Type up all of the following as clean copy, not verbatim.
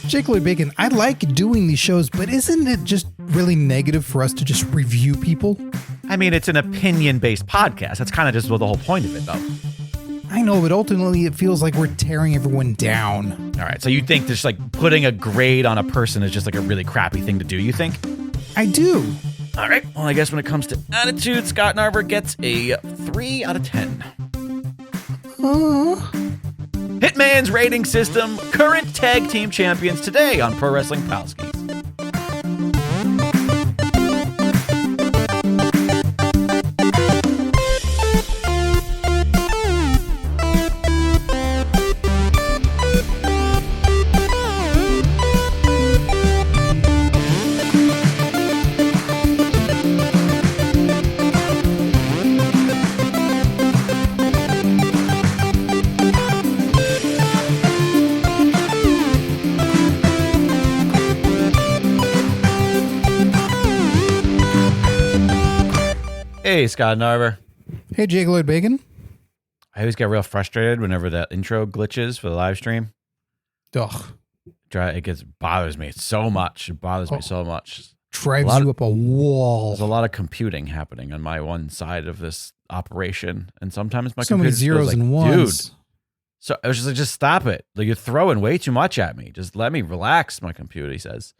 Jake Lloyd Bacon, I like doing these shows, but isn't it just really negative for us to just review people? I mean, it's an opinion-based podcast. That's kind of just the whole point of it, though. I know, but ultimately it feels like we're tearing everyone down. All right, so you think just like putting a grade on a person is just like a really crappy thing to do, you think? I do. All right, well, I guess when it comes to attitude, Scott Narver gets a 3 out of 10. Hitman's rating system, current tag team champions today on Pro Wrestling Palskis. Hey, Scott Narver. Hey, Jake Lloyd Bacon. I always get real frustrated whenever that intro glitches for the live stream. Ugh. Bothers me so much. It bothers me so much. Drives you up a wall. There's a lot of computing happening on my one side of this operation, and sometimes my so many zeros and ones. Dude. So I was just like, just stop it. Like, you're throwing way too much at me. Just let me relax, my computer, he says.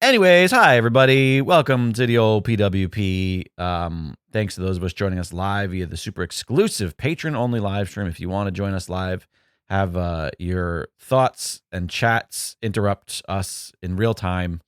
Anyways, hi, everybody. Welcome to the old PWP. Thanks to those of us joining us live via the super exclusive patron-only live stream. If you want to join us live, have your thoughts and chats interrupt us in real time,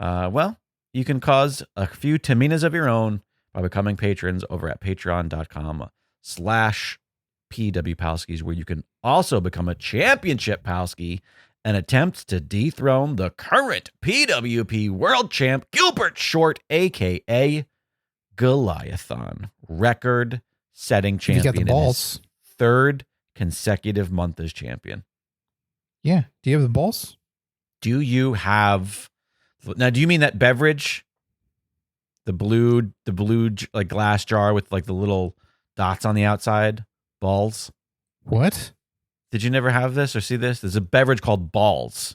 well, you can cause a few taminas of your own by becoming patrons over at patreon.com/PWPalskis, where you can also become a championship Palski and attempt to dethrone the current PWP world champ, Gilbert Short, a.k.a. Goliathon, record-setting champion. You got the balls. In his third consecutive month as champion. Yeah. Do you have the balls? Do you have... Now, do you mean that beverage? The blue like glass jar with like the little dots on the outside? Balls? What? Did you never have this or see this? There's a beverage called Balls.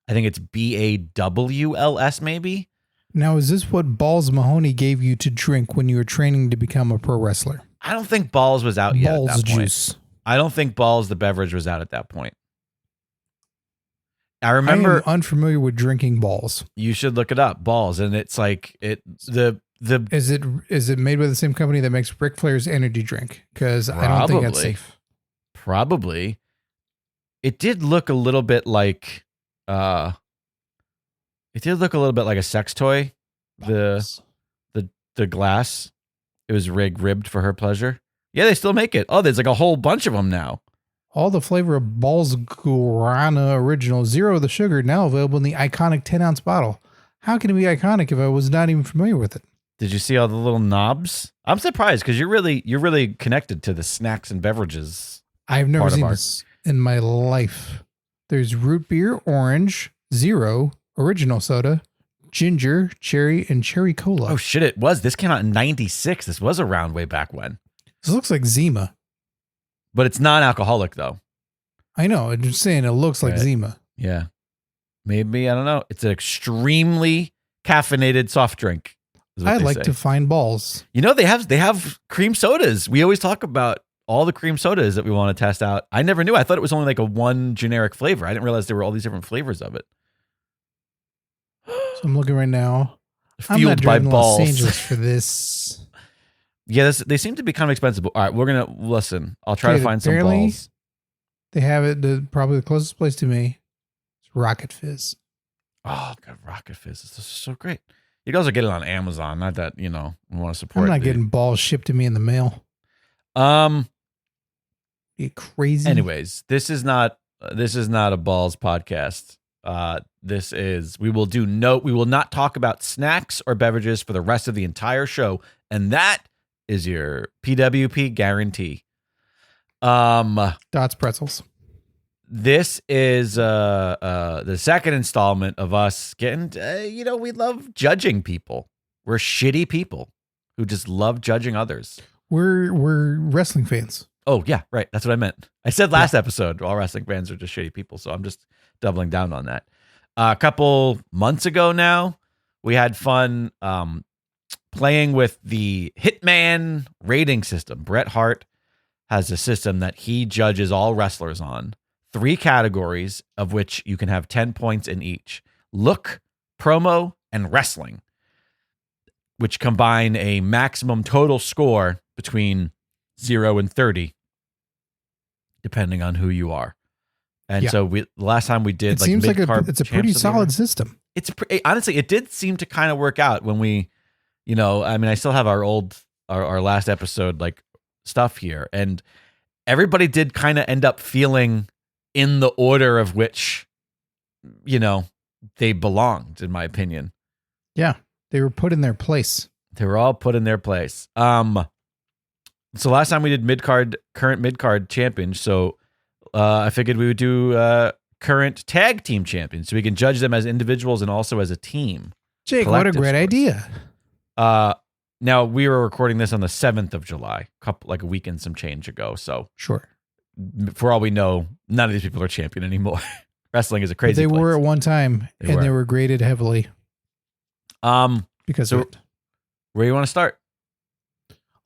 I think it's BAWLS maybe? Now, is this what Balls Mahoney gave you to drink when you were training to become a pro wrestler? I don't think Balls was out yet. Balls at that point. juice. I don't think Balls, the beverage, was out at that point. I remember. I am unfamiliar with drinking Balls. You should look it up, Balls, and it's like the. Is it made by the same company that makes Ric Flair's energy drink? Because I don't think that's safe. Probably. It did look a little bit like. It did look a little bit like a sex toy. The glass. It was ribbed for her pleasure. Yeah, they still make it. Oh, there's like a whole bunch of them now. All the flavor of Balls Guarana Original, zero of the sugar, now available in the iconic 10-ounce bottle. How can it be iconic if I was not even familiar with it? Did you see all the little knobs? I'm surprised because you're really connected to the snacks and beverages. I've never seen this in my life. There's root beer, orange, zero, original soda, ginger, cherry, and cherry cola. Oh shit, it was. This came out in 96. This was around way back when. This looks like Zima. But it's non-alcoholic though. I know. I'm just saying it looks like Zima. Yeah. Maybe, I don't know. It's an extremely caffeinated soft drink. I'd like to find Balls. You know, they have cream sodas. We always talk about all the cream sodas that we want to test out. I never knew. I thought it was only like a one generic flavor. I didn't realize there were all these different flavors of it. So I'm looking right now. Fueled I'm not driving by balls. Los Angeles for this. Yeah, they seem to be kind of expensive. All right, we're going to listen. I'll try to find some balls. They have it. Probably the closest place to me is Rocket Fizz. Oh, God, Rocket Fizz. This is so great. You can also get it on Amazon. Not that, we want to support. I'm not getting balls shipped to me in the mail. You crazy. Anyways, this is not a balls podcast. We will not talk about snacks or beverages for the rest of the entire show. And that is your PWP guarantee. Dots pretzels. This is the second installment of us getting, we love judging people. We're shitty people who just love judging others. We're wrestling fans. Oh, yeah, right. That's what I meant. I said last episode, all wrestling fans are just shitty people. So I'm just doubling down on that. A couple months ago now, we had fun playing with the Hitman rating system. Bret Hart has a system that he judges all wrestlers on. 3 categories of which you can have 10 points in each. Look, promo, and wrestling, which combine a maximum total score between 0 and 30, depending on who you are. And so the last time we did, it seems like it's a pretty champs of the year. solid system. Honestly, it did seem to kind of work out when we, I mean, I still have our last episode like stuff here, and everybody did kind of end up feeling in the order of which, they belonged, in my opinion. Yeah, they were put in their place. They were all put in their place. So last time we did current mid-card champions. So I figured we would do current tag team champions, so we can judge them as individuals and also as a team. Jake, what a great idea. Now we were recording this on the 7th of July, like a week and some change ago. So sure. For all we know, none of these people are champion anymore. Wrestling is a crazy place. They were at one time, they were graded heavily. Because of it. Where do you want to start?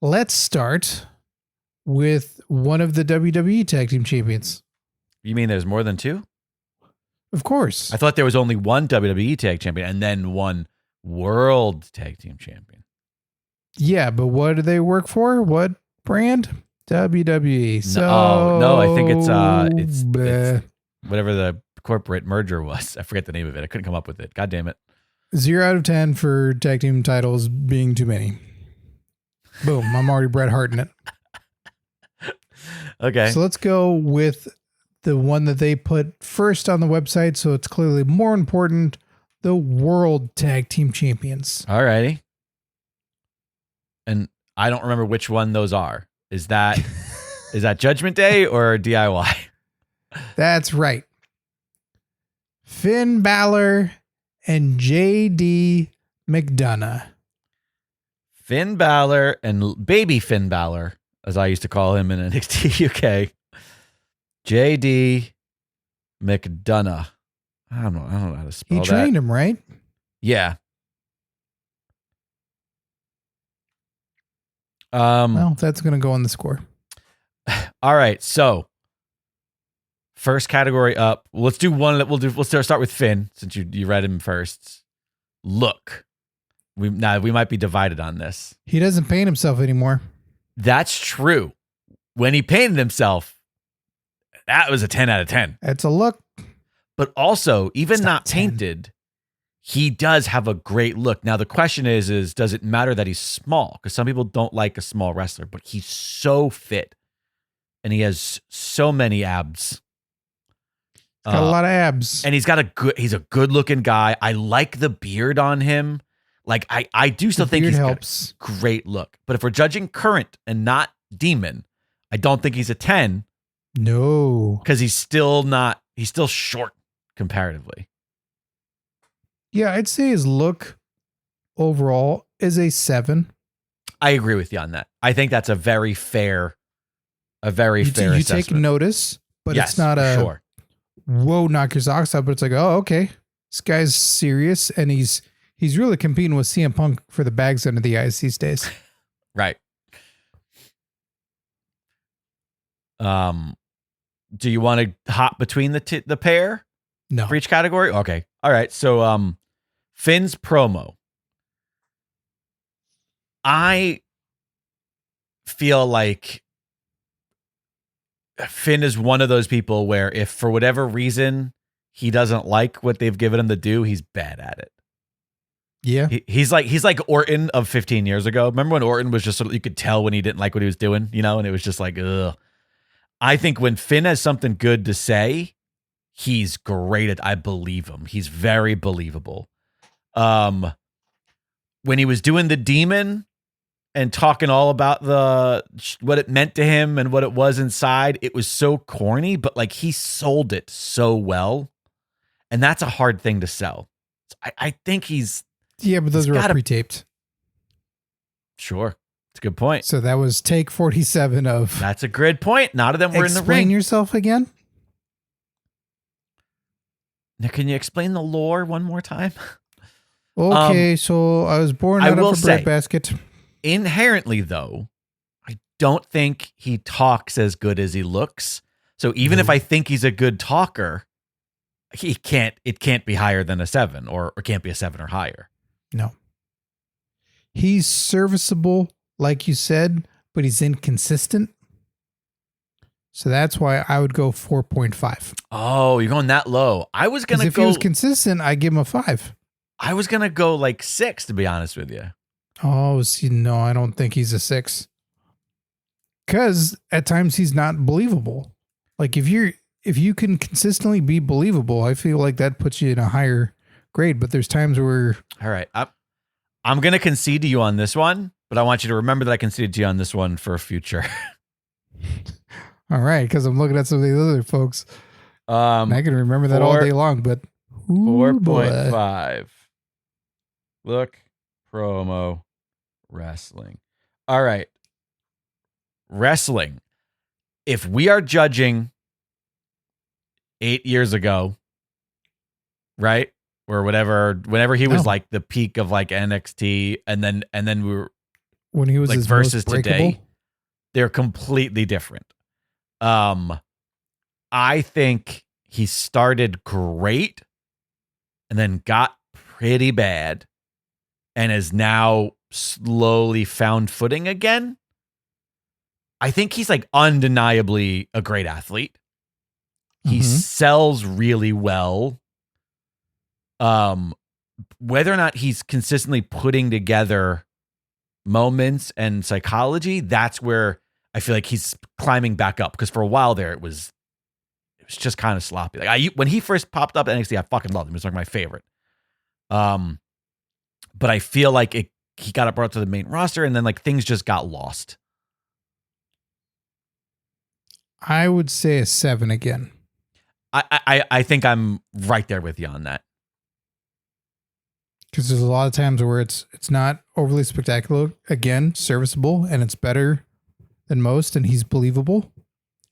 Let's start with one of the WWE tag team champions. You mean there's more than 2? Of course. I thought there was only one WWE tag champion and then one world tag team champion. Yeah, but what do they work for? What brand? WWE. So no, I think it's whatever the corporate merger was. I forget the name of it. I couldn't come up with it. God damn it. 0 out of 10 for tag team titles being too many. Boom. I'm already Bret Hart in it. Okay. So let's go with the one that they put first on the website. So it's clearly more important. The World Tag Team Champions. All righty. And I don't remember which one those are. Is that Judgment Day or DIY? That's right. Finn Balor and JD McDonough. Finn Balor and baby Finn Balor, as I used to call him in NXT UK. JD McDonough. I don't know how to spell that. He trained him, right? Yeah. Well, that's going to go on the score. All right. So first category up. Let's do one that we'll start with Finn, since you read him first. Look. We might be divided on this. He doesn't paint himself anymore. That's true. When he painted himself, that was a 10 out of 10. That's a look. But also, even not painted, he does have a great look. Now, the question is does it matter that he's small? Because some people don't like a small wrestler, but he's so fit. And he has so many abs. He's got a lot of abs. And he's a good looking guy. I like the beard on him. Like, I do still think he's got a great look. But if we're judging current and not Demon, I don't think he's a 10. No. Because he's still short comparatively. Yeah, I'd say his look overall is a 7. I agree with you on that. I think that's a very fair assessment. You take notice, but it's not a whoa, knock your socks off, but it's like, oh, okay. This guy's serious, and he's really competing with CM Punk for the bags under the eyes these days. Right. Do you want to hop between the pair? No. For each category? Okay. All right. So, Finn's promo. I feel like Finn is one of those people where if for whatever reason he doesn't like what they've given him to do, he's bad at it. Yeah. He's like Orton of 15 years ago. Remember when Orton was just sort of, you could tell when he didn't like what he was doing, and it was just like, ugh. I think when Finn has something good to say, he's great at, I believe him. He's very believable. When he was doing the Demon and talking all about what it meant to him and what it was inside, it was so corny, but like he sold it so well. And that's a hard thing to sell. I think he's... Yeah, but those are all pre-taped. Sure. It's a good point. So that was take 47 of. That's a good point. None of them were in the ring. Explain yourself again. Now, can you explain the lore one more time? Okay, so I was born out of a breadbasket. Inherently, though, I don't think he talks as good as he looks. So even if I think he's a good talker, it can't be higher than a 7 or can't be a 7 or higher. No. He's serviceable, like you said, but he's inconsistent. So that's why I would go 4.5. Oh, you're going that low. I was going to go. If he was consistent, I'd give him a 5. I was going to go like 6, to be honest with you. Oh, see, no, I don't think he's a 6. Because at times he's not believable. Like if you can consistently be believable, I feel like that puts you in a higher grade. But there's times where. All right. I'm going to concede to you on this one, but I want you to remember that I conceded to you on this one for a future. All right. Because I'm looking at some of the other folks. And I can remember that all day long, but 4.5. Look, promo, wrestling. All right. Wrestling. If we are judging 8 years ago, right? Or whatever, whenever he was like the peak of like NXT, and then we were when he was like his versus most breakable? today, they're completely different. I think he started great and then got pretty bad and is now slowly found footing again. I think he's like undeniably a great athlete. He sells really well. Whether or not he's consistently putting together moments and psychology, that's where I feel like he's climbing back up. Because for a while there, it was just kind of sloppy. Like when he first popped up at NXT, I fucking loved him. He was like my favorite. But I feel like he got brought to the main roster, and then like things just got lost. I would say a 7 again. I think I'm right there with you on that. Because there's a lot of times where it's not overly spectacular, again, serviceable, and it's better than most, and he's believable.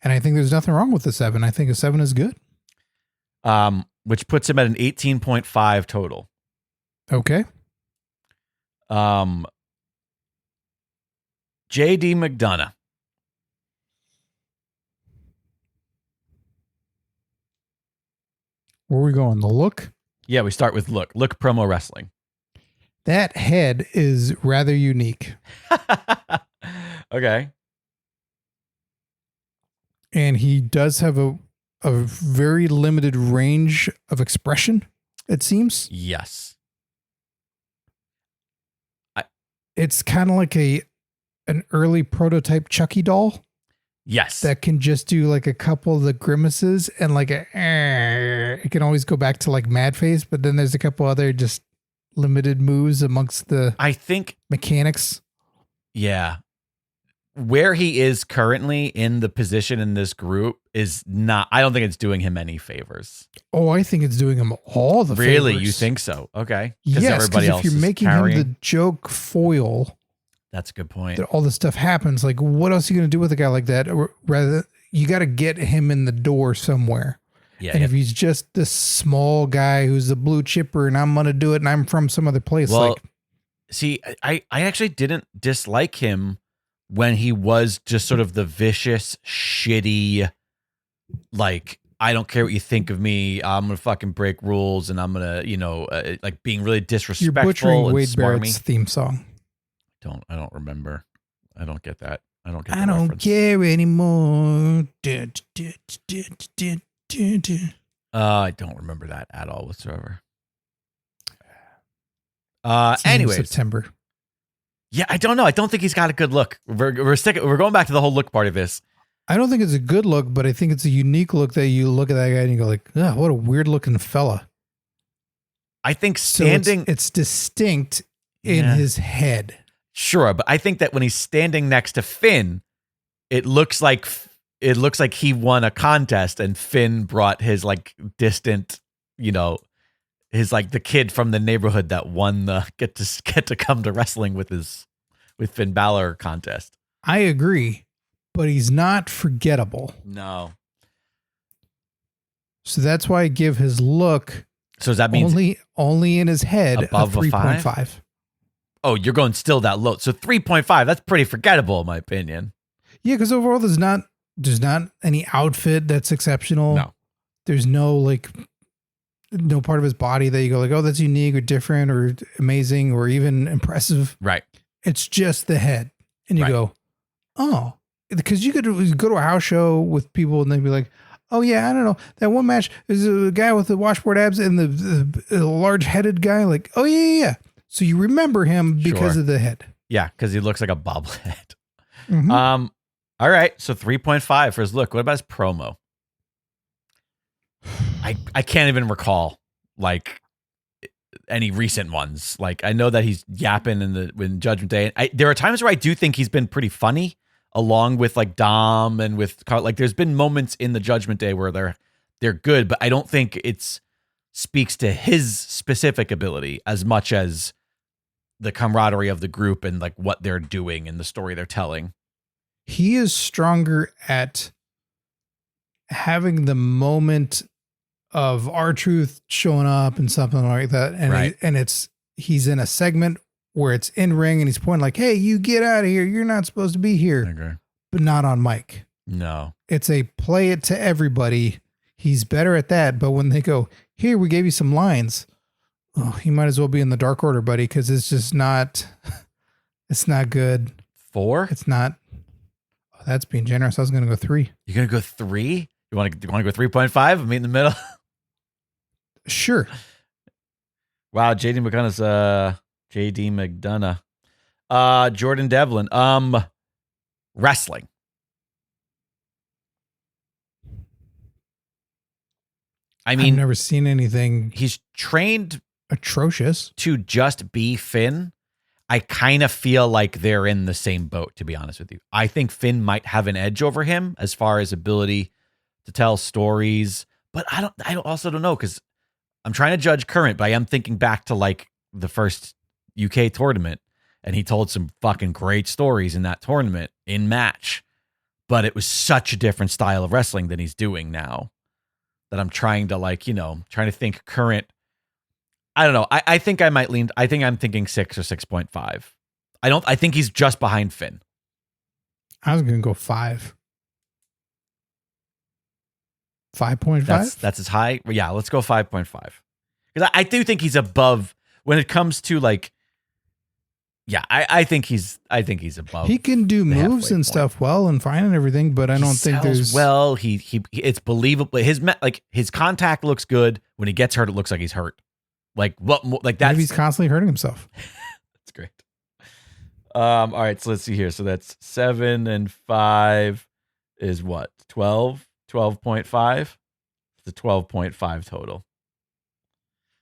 And I think there's nothing wrong with the 7. I think a 7 is good. Which puts him at an 18.5 total. Okay. J.D. McDonough. Where are we going? The look? Yeah, we start with look promo wrestling. That head is rather unique. Okay. And he does have a very limited range of expression, it seems. Yes. It's kind of like an early prototype Chucky doll. Yes. That can just do like a couple of the grimaces and like it can always go back to like mad face, but then there's a couple other just limited moves amongst the mechanics. Yeah. Where he is currently in the position in this group is not, I don't think it's doing him any favors. Oh, I think it's doing him all the favors. Really? You think so? Okay. Yes, because if you're making him the joke foil, that's a good point. That all this stuff happens. Like, what else are you going to do with a guy like that? Or rather, you got to get him in the door somewhere. Yeah. And if he's just this small guy who's a blue chipper and I'm going to do it and I'm from some other place. Well, see, I actually didn't dislike him when he was just sort of the vicious, shitty, like, I don't care what you think of me. I'm going to fucking break rules and I'm going to, like being really disrespectful. You're butchering and Wade Barrett's theme song. I don't remember. I don't get that. I don't get I don't reference. care anymore. I don't remember that at all whatsoever. Anyways. September. Yeah, I don't know. I don't think he's got a good look. We're going back to the whole look part of this. I don't think it's a good look, but I think it's a unique look that you look at that guy and you go like, oh, what a weird looking fella. I think standing... So it's distinct in his head. Sure, but I think that when he's standing next to Finn, it looks like he won a contest and Finn brought his like distant, his like the kid from the neighborhood that won the get to come to wrestling with his with Finn Balor contest. I agree, but he's not forgettable. No. So that's why I give his look. So does that mean only in his head above a 3.5? 5? Oh, you're going still that low. So 3.5, that's pretty forgettable in my opinion. Yeah, because overall there's not any outfit that's exceptional. No. There's no part of his body that you go like, oh, that's unique or different or amazing or even impressive. Right. It's just the head. And you go, oh, because you could go to a house show with people and they'd be like, oh yeah, I don't know. That one match is a guy with the washboard abs and the large headed guy. Like, oh yeah. So you remember him because of the head. Yeah. Cause he looks like a bobblehead. Mm-hmm. All right. So 3.5 for his look. What about his promo? I can't even recall like any recent ones. Like I know that he's yapping in Judgment Day. There are times where I do think he's been pretty funny along with like Dom and with like there's been moments in the Judgment Day where they're good, but I don't think it's speaks to his specific ability as much as the camaraderie of the group and like what they're doing and the story they're telling. He is stronger at having the moment of R-Truth showing up and something like that. And he's in a segment where it's in ring and he's pointing like, hey, you get out of here. You're not supposed to be here, Okay. But not on mic. No, it's a play it to everybody. He's better at that. But when they go, here, we gave you some lines. Oh, he might as well be in the Dark Order, buddy. Cause it's just not, it's not good. 4? It's not. Oh, that's being generous. I was going to go 3. You're going to go 3? You want to go 3.5? Meet in the middle. Sure. Wow, JD McDonough. Jordan Devlin. Wrestling. I mean, I've never seen anything. He's trained atrocious to just be Finn. I kind of feel like they're in the same boat, to be honest with you. I think Finn might have an edge over him as far as ability to tell stories, but I also don't know because I'm trying to judge current, but I am thinking back to like the first UK tournament, and he told some fucking great stories in that tournament in match, but it was such a different style of wrestling than he's doing now that I'm trying to trying to think current. I don't know. I think I might lean. I think I'm thinking 6 or 6.5. I think he's just behind Finn. I was going to go 5. 5.5? That's as high. Yeah, let's go 5.5. Because I do think he's above when it comes to like. Yeah, I think he's above. He can do moves and stuff well and fine and everything, but I don't think there's well. He it's believable. His contact looks good. When he gets hurt, it looks like he's hurt. Like what? Like that. Maybe he's constantly hurting himself. That's great. All right, so let's see here. So that's 7 and 5 is what? 12. 12.5. It's a 12.5 total.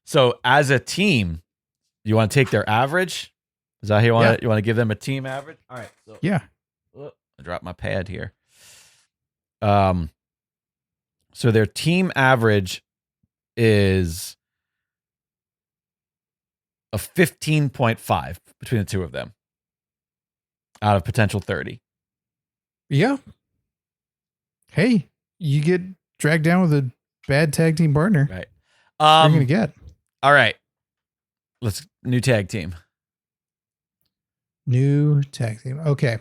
So as a team, you want to take their average? Is that how you want to give them a team average? All right. So yeah. I dropped my pad here. So their team average is a 15.5 between the two of them out of potential 30. Yeah. Hey, you get dragged down with a bad tag team partner. Right. What are you going to get? All right. Let's new tag team. New tag team. Okay.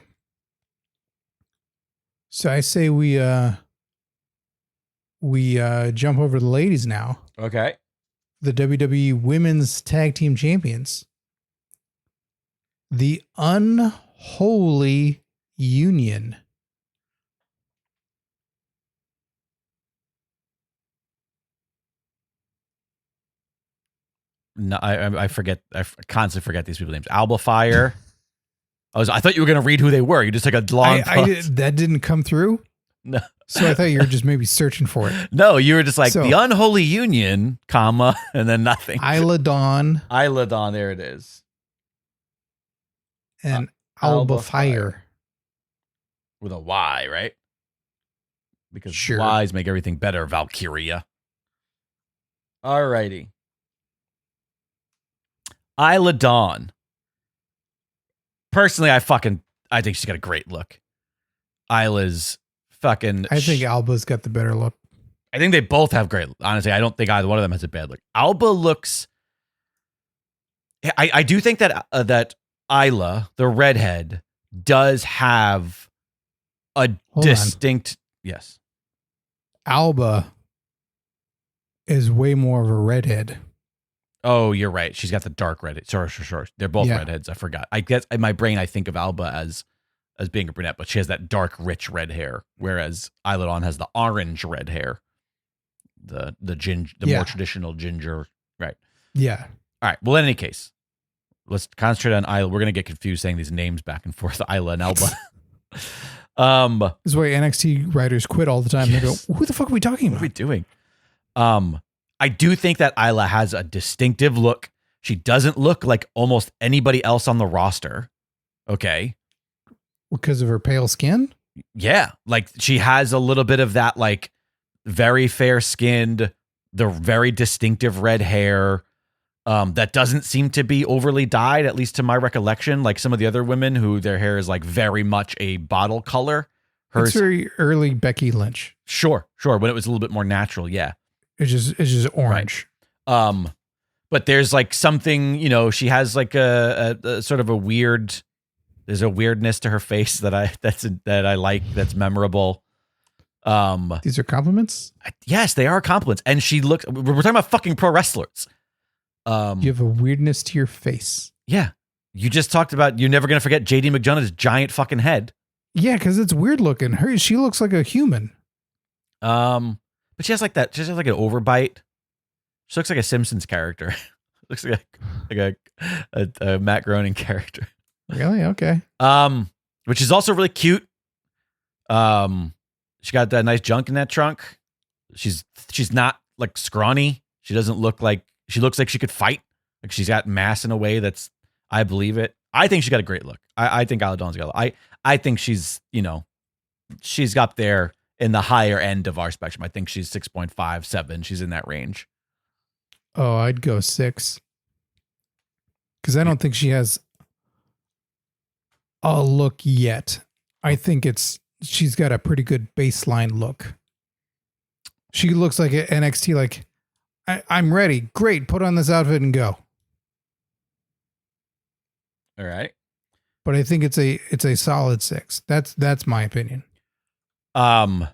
So I say we jump over to the ladies now. Okay. The WWE Women's Tag Team Champions. The Unholy Union. No, I forget. I constantly forget these people's names. Alba Fire. I thought you were going to read who they were. You just took a long pause. That didn't come through. No. So I thought you were just maybe searching for it. No, you were just like the Unholy Union, comma, and then nothing. Isla Dawn. Isla Dawn, there it is. And Alba Fire. With a Y, right? Because sure. Y's make everything better, Valkyria. All righty. Isla Dawn. personally, I think she's got a great look. Isla's fucking. I think Alba's got the better look. I think they both have great. Honestly, I don't think either one of them has a bad look. Alba looks. I do think that that Isla, the redhead, does have a distinct. Yes. Alba is way more of a redhead. Oh, you're right. She's got the dark red. Sure. They're both redheads. I forgot. I guess in my brain I think of Alba as being a brunette, but she has that dark, rich red hair, whereas Isla Dawn has the orange red hair, the more traditional ginger. Right. Yeah. All right. Well, in any case, let's concentrate on Isla. We're gonna get confused saying these names back and forth, Isla and Alba. This is why NXT writers quit all the time. Yes. They go, "Who the fuck are we talking about? What are we doing?" I do think that Isla has a distinctive look. She doesn't look like almost anybody else on the roster. Okay. Because of her pale skin? Yeah. Like she has a little bit of that, like very fair skinned, the very distinctive red hair. That doesn't seem to be overly dyed, at least to my recollection. Like some of the other women who their hair is like very much a bottle color. Hers, it's very early Becky Lynch. Sure. When it was a little bit more natural. Yeah. It's just orange. Right. But there's like something, she has like a sort of a weird, there's a weirdness to her face that I like, that's memorable. These are compliments? Yes, they are compliments. And we're talking about fucking pro wrestlers. You have a weirdness to your face. Yeah. You just talked about, you're never going to forget JD McDonough's giant fucking head. Yeah, because it's weird looking. She looks like a human. But she has like that. She has like an overbite. She looks like a Simpsons character. Looks like a Matt Groening character. Really? Okay. Which is also really cute. She got that nice junk in that trunk. She's not like scrawny. She doesn't look like, she looks like she could fight. Like she's got mass in a way that's, I believe it. I think she got a great look. I think Isla Dawn's got a look. I think she's, she's up there in the higher end of our spectrum. I think she's 6.5, 7. She's in that range. Oh, I'd go 6. Because I don't think she has a look yet. I think she's got a pretty good baseline look. She looks like an NXT, like, I'm ready. Great. Put on this outfit and go. All right. But I think it's a solid 6. That's my opinion. Her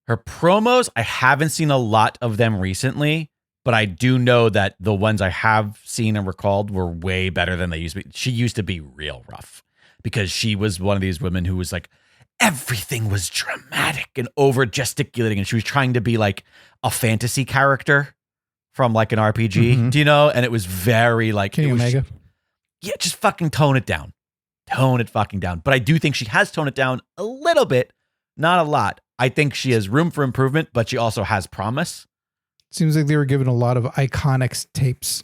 promos, I haven't seen a lot of them recently, but I do know that the ones I have seen and recalled were way better than they used to be. She used to be real rough because she was one of these women who was like, everything was dramatic and over gesticulating. And she was trying to be like a fantasy character from like an RPG, do you know? And it was very like, Kenny Omega. Just fucking tone it down. Tone it fucking down. But I do think she has toned it down a little bit. Not a lot. I think she has room for improvement, but she also has promise. Seems like they were given a lot of Iconics tapes.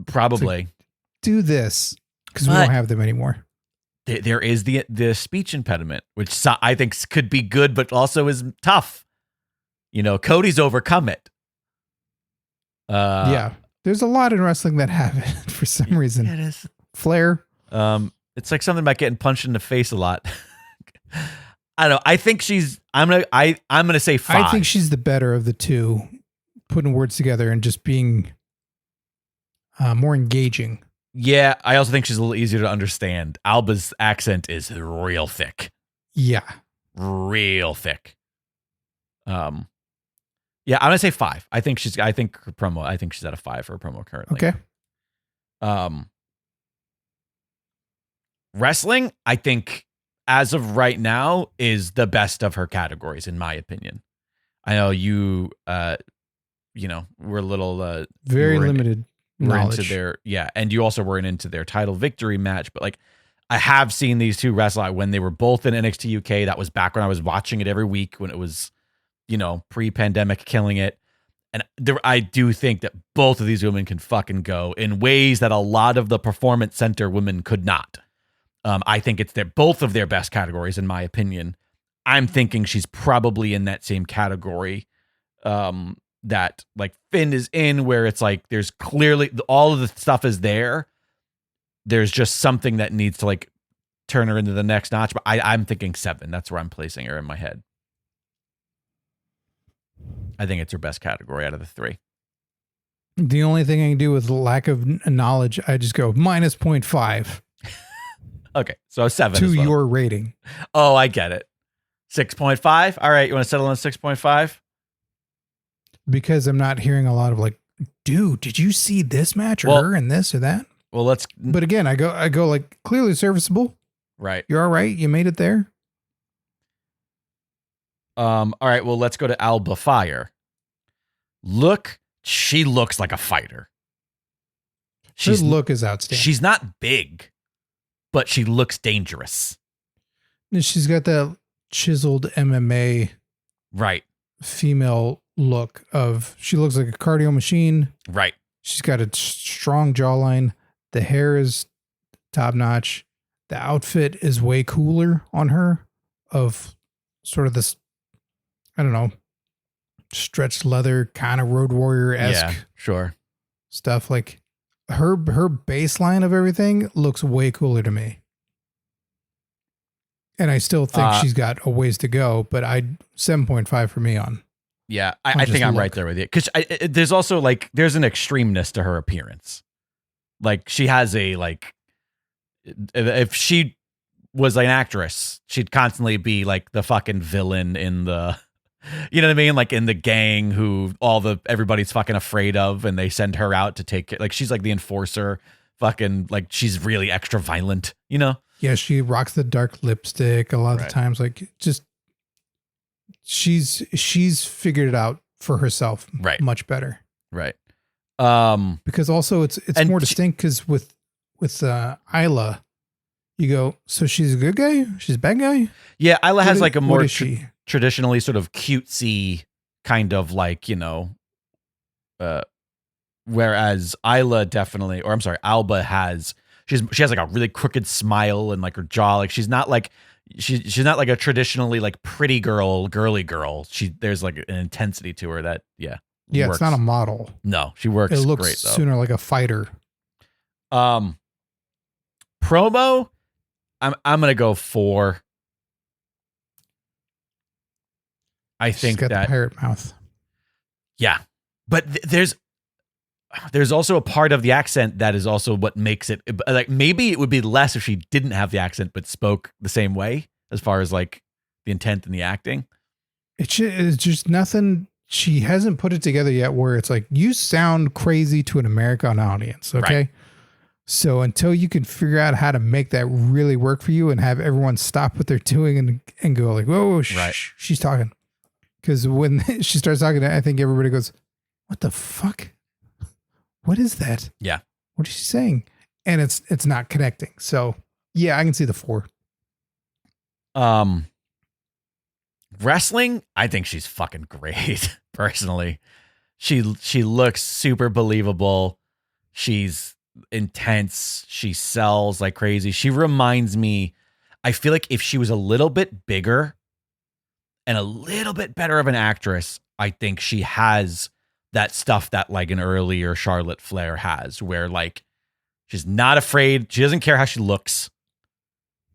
Probably. Like, do this, because we don't have them anymore. There is the speech impediment, which I think could be good, but also is tough. Cody's overcome it. Yeah. There's a lot in wrestling that have it for some reason. It is. Flair. It's like something about getting punched in the face a lot. I don't know. I think I'm gonna say 5. I think she's the better of the two, putting words together and just being more engaging. Yeah, I also think she's a little easier to understand. Alba's accent is real thick. Yeah. Real thick. Yeah, I'm gonna say 5. I think she's at a 5 for a promo currently. Okay. Wrestling, I think, as of right now, is the best of her categories, in my opinion. I know we're a little very limited knowledge. And you also weren't into their title victory match, but like I have seen these two wrestle when they were both in NXT UK. That was back when I was watching it every week when it was, pre-pandemic, killing it. And I do think that both of these women can fucking go in ways that a lot of the Performance Center women could not. I think it's both of their best categories, in my opinion. I'm thinking she's probably in that same category that like Finn is in, where it's like there's clearly all of the stuff is there. There's just something that needs to like turn her into the next notch. But I'm thinking 7. That's where I'm placing her in my head. I think it's her best category out of the 3. The only thing I can do with lack of knowledge, I just go minus 0.5 Okay, so 7 to as well. your rating. Oh, I get it. 6.5. All right, you want to settle on 6.5? Because I'm not hearing a lot of like, dude, did you see this match or Well- her and this or that? Well, let's But again, I go like clearly serviceable. right. You're all right. You made it there. All right, well, let's go to Alba Fire. She looks like a fighter. Her look is outstanding. She's not big, but she looks dangerous. And she's got that chiseled MMA Right. female look of, she looks like a cardio machine. Right. She's got a strong jawline. The hair is top notch. The outfit is way cooler on her, of sort of this, I don't know, stretched leather kind of Road Warrior-esque Yeah, sure. stuff. Like her baseline of everything looks way cooler to me. And I still think she's got a ways to go, but 7.5 for me on. Yeah, I think I'm right there with you. Because there's also like, there's an extremeness to her appearance. Like she has a, like, if she was an actress, she'd constantly be like the fucking villain in the, you know what I mean? Like in the gang who everybody's fucking afraid of, and they send her out to take it. Like she's like the enforcer, fucking like she's really extra violent, you know? Yeah, she rocks the dark lipstick a lot of the times. Like just, she's figured it out for herself much better. Right. Because also it's more distinct because with Isla, you go, so she's a good guy? She's a bad guy? Yeah, Isla has like a more she? Traditionally sort of cutesy kind of like, you know, whereas Alba has, she has like a really crooked smile and like her jaw, like she's not like she's not like a traditionally like pretty girly girl. There's like an intensity to her that yeah, works. it's not a model. No, she works. It looks great, though. sooner like a fighter. Promo, I'm gonna go 4. I think She's got that the parrot mouth. Yeah, but there's also a part of the accent that is also what makes it like, maybe it would be less if she didn't have the accent but spoke the same way as far as like the intent and the acting. It's just nothing. She hasn't put it together yet where it's like, you sound crazy to an American audience. Okay. Right. So until you can figure out how to make that really work for you and have everyone stop what they're doing and go like, whoa, she's talking. Because when she starts talking, I think everybody goes, what the fuck? What is that? Yeah. What is she saying? And it's not connecting. So yeah, I can see the 4. Wrestling, I think she's fucking great. Personally, she looks super believable. She's intense. She sells like crazy. She reminds me, I feel like if she was a little bit bigger and a little bit better of an actress, I think she has that stuff that like an earlier Charlotte Flair has, where like she's not afraid. She doesn't care how she looks.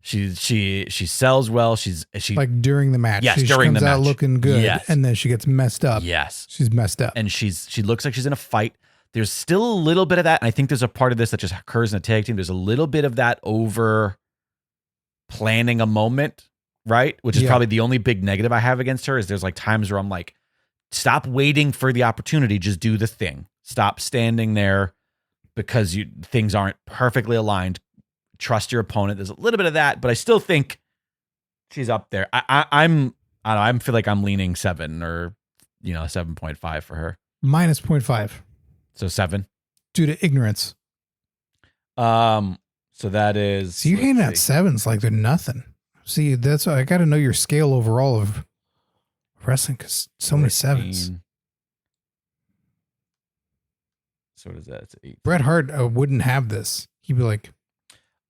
She sells well. She like during the match. Yes, she during comes the out match. looking good, Yes. and then she gets messed up. Yes, she's messed up, and she looks like she's in a fight. There's still a little bit of that, and I think there's a part of this that just occurs in a tag team. There's a little bit of that over planning a moment, right? Which is probably the only big negative I have against her. Is there's like times where I'm like, stop waiting for the opportunity, just do the thing. Stop standing there because things aren't perfectly aligned. Trust your opponent. There's a little bit of that, but I still think she's up there. I don't know. I feel like I'm leaning 7 or 7.5 for her. minus 0.5. So 7 due to ignorance. So that is. So you're handing out 7s like they're nothing. See, that's why I got to know your scale overall of wrestling, because so many 7s. So what is that? It's 8. Bret Hart wouldn't have this. He'd be like,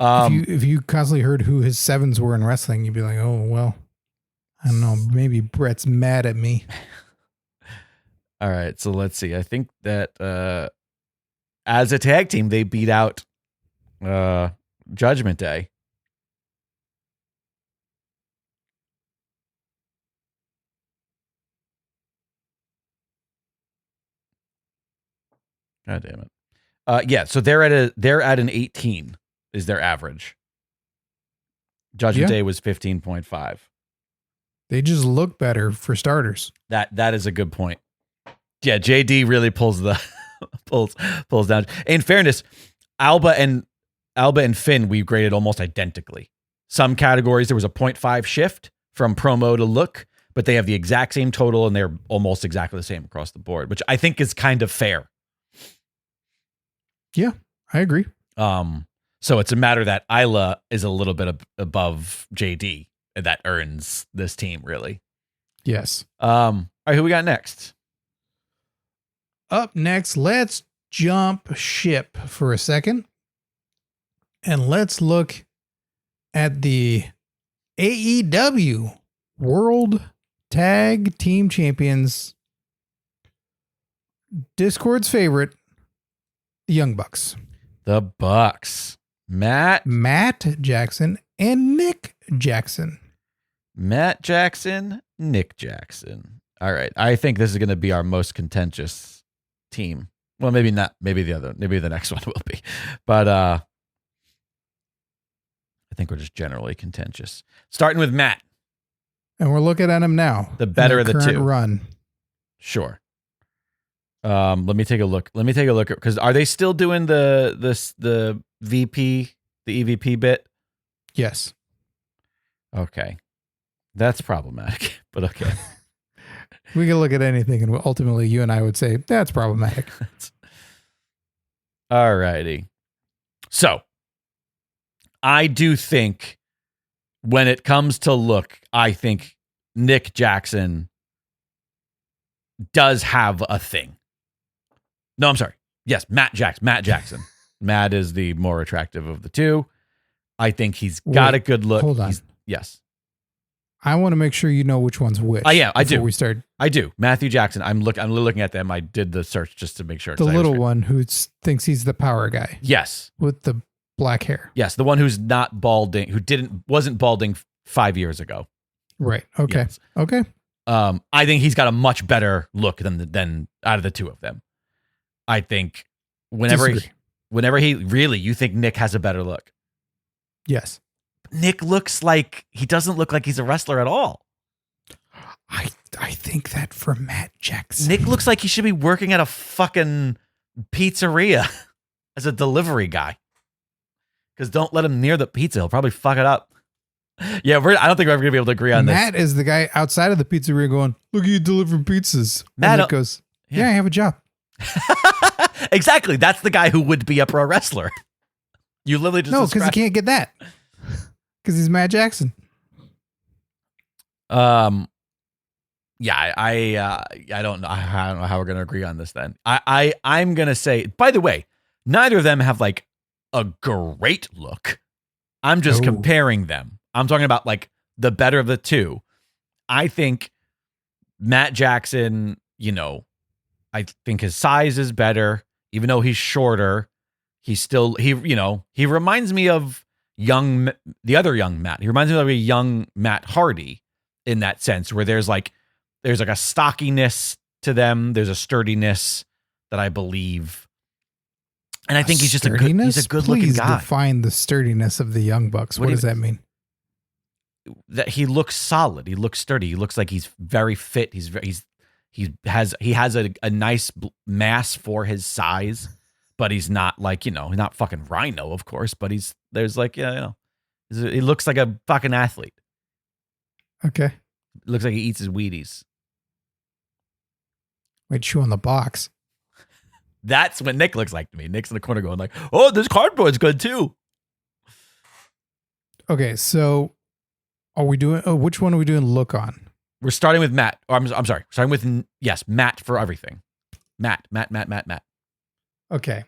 if you constantly heard who his 7s were in wrestling, you'd be like, oh, well, I don't know. Maybe Bret's mad at me. All right. So let's see. I think that as a tag team, they beat out Judgment Day. God damn it. Yeah, so they're at an 18 is their average. Judgment Day was 15.5. They just look better for starters. That is a good point. Yeah, JD really pulls down. In fairness, Alba and Finn we graded almost identically. Some categories there was a 0.5 shift from promo to look, but they have the exact same total and they're almost exactly the same across the board, which I think is kind of fair. Yeah, I agree. So it's a matter that Isla is a little bit above JD, and that earns this team really. Yes. All right, who we got next? Up next, let's jump ship for a second. And let's look at the AEW World Tag Team Champions. Discord's favorite, the Young Bucks. The Bucks. Matt Jackson and Nick Jackson. Matt Jackson, Nick Jackson. All right. I think this is going to be our most contentious team. Well, maybe not. Maybe the next one will be. But I think we're just generally contentious. Starting with Matt. And we're looking at him now. The better of the two. Run. Sure. Let me take a look. Because are they still doing the VP, the EVP bit? Yes. Okay. That's problematic, but okay. We can look at anything, and ultimately you and I would say that's problematic. All righty. So I do think when it comes to look, I think Nick Jackson does have a thing. No, I'm sorry. Yes, Matt Jackson. Matt is the more attractive of the two. I think he's got a good look. Hold on. Yes. I want to make sure you know which one's which. Yeah, I do. We start. I do. Matthew Jackson. I'm looking at them. I did the search just to make sure. The little one who thinks he's the power guy. Yes. With the black hair. Yes, the one who's not balding, wasn't balding 5 years ago. Right. Okay. Yes. Okay. I think he's got a much better look than out of the two of them. I think whenever you think Nick has a better look. Yes. Nick looks like he doesn't look like he's a wrestler at all. I think that for Matt Jackson. Nick looks like he should be working at a fucking pizzeria as a delivery guy. Because don't let him near the pizza. He'll probably fuck it up. Yeah, I don't think we're ever going to be able to agree on Matt is the guy outside of the pizzeria going, look at you delivering pizzas. Matt Nick goes, yeah, I have a job. Exactly. That's the guy who would be a pro wrestler. You literally just No, because he can't get that. Because he's Matt Jackson. Yeah, I don't know how we're gonna agree on this then. I'm gonna say, by the way, neither of them have like a great look. I'm just comparing them. I'm talking about like the better of the two. I think Matt Jackson, I think his size is better, even though he's shorter. He reminds me of the other young Matt. He reminds me of a young Matt Hardy in that sense, where there's like a stockiness to them. There's a sturdiness that I believe. And I think he's just a good looking guy. Please define the sturdiness of the Young Bucks. What does that mean? That he looks solid. He looks sturdy. He looks like he's very fit. He has a nice mass for his size, but he's not like, not fucking Rhino, of course, but he looks like a fucking athlete. Okay. Looks like he eats his Wheaties. Wait, chew on the box. That's what Nick looks like to me. Nick's in the corner going like, oh, this cardboard's good too. Okay, so which one are we doing look on? We're starting with Matt. I'm sorry. Starting with, yes, Matt for everything. Matt. Okay.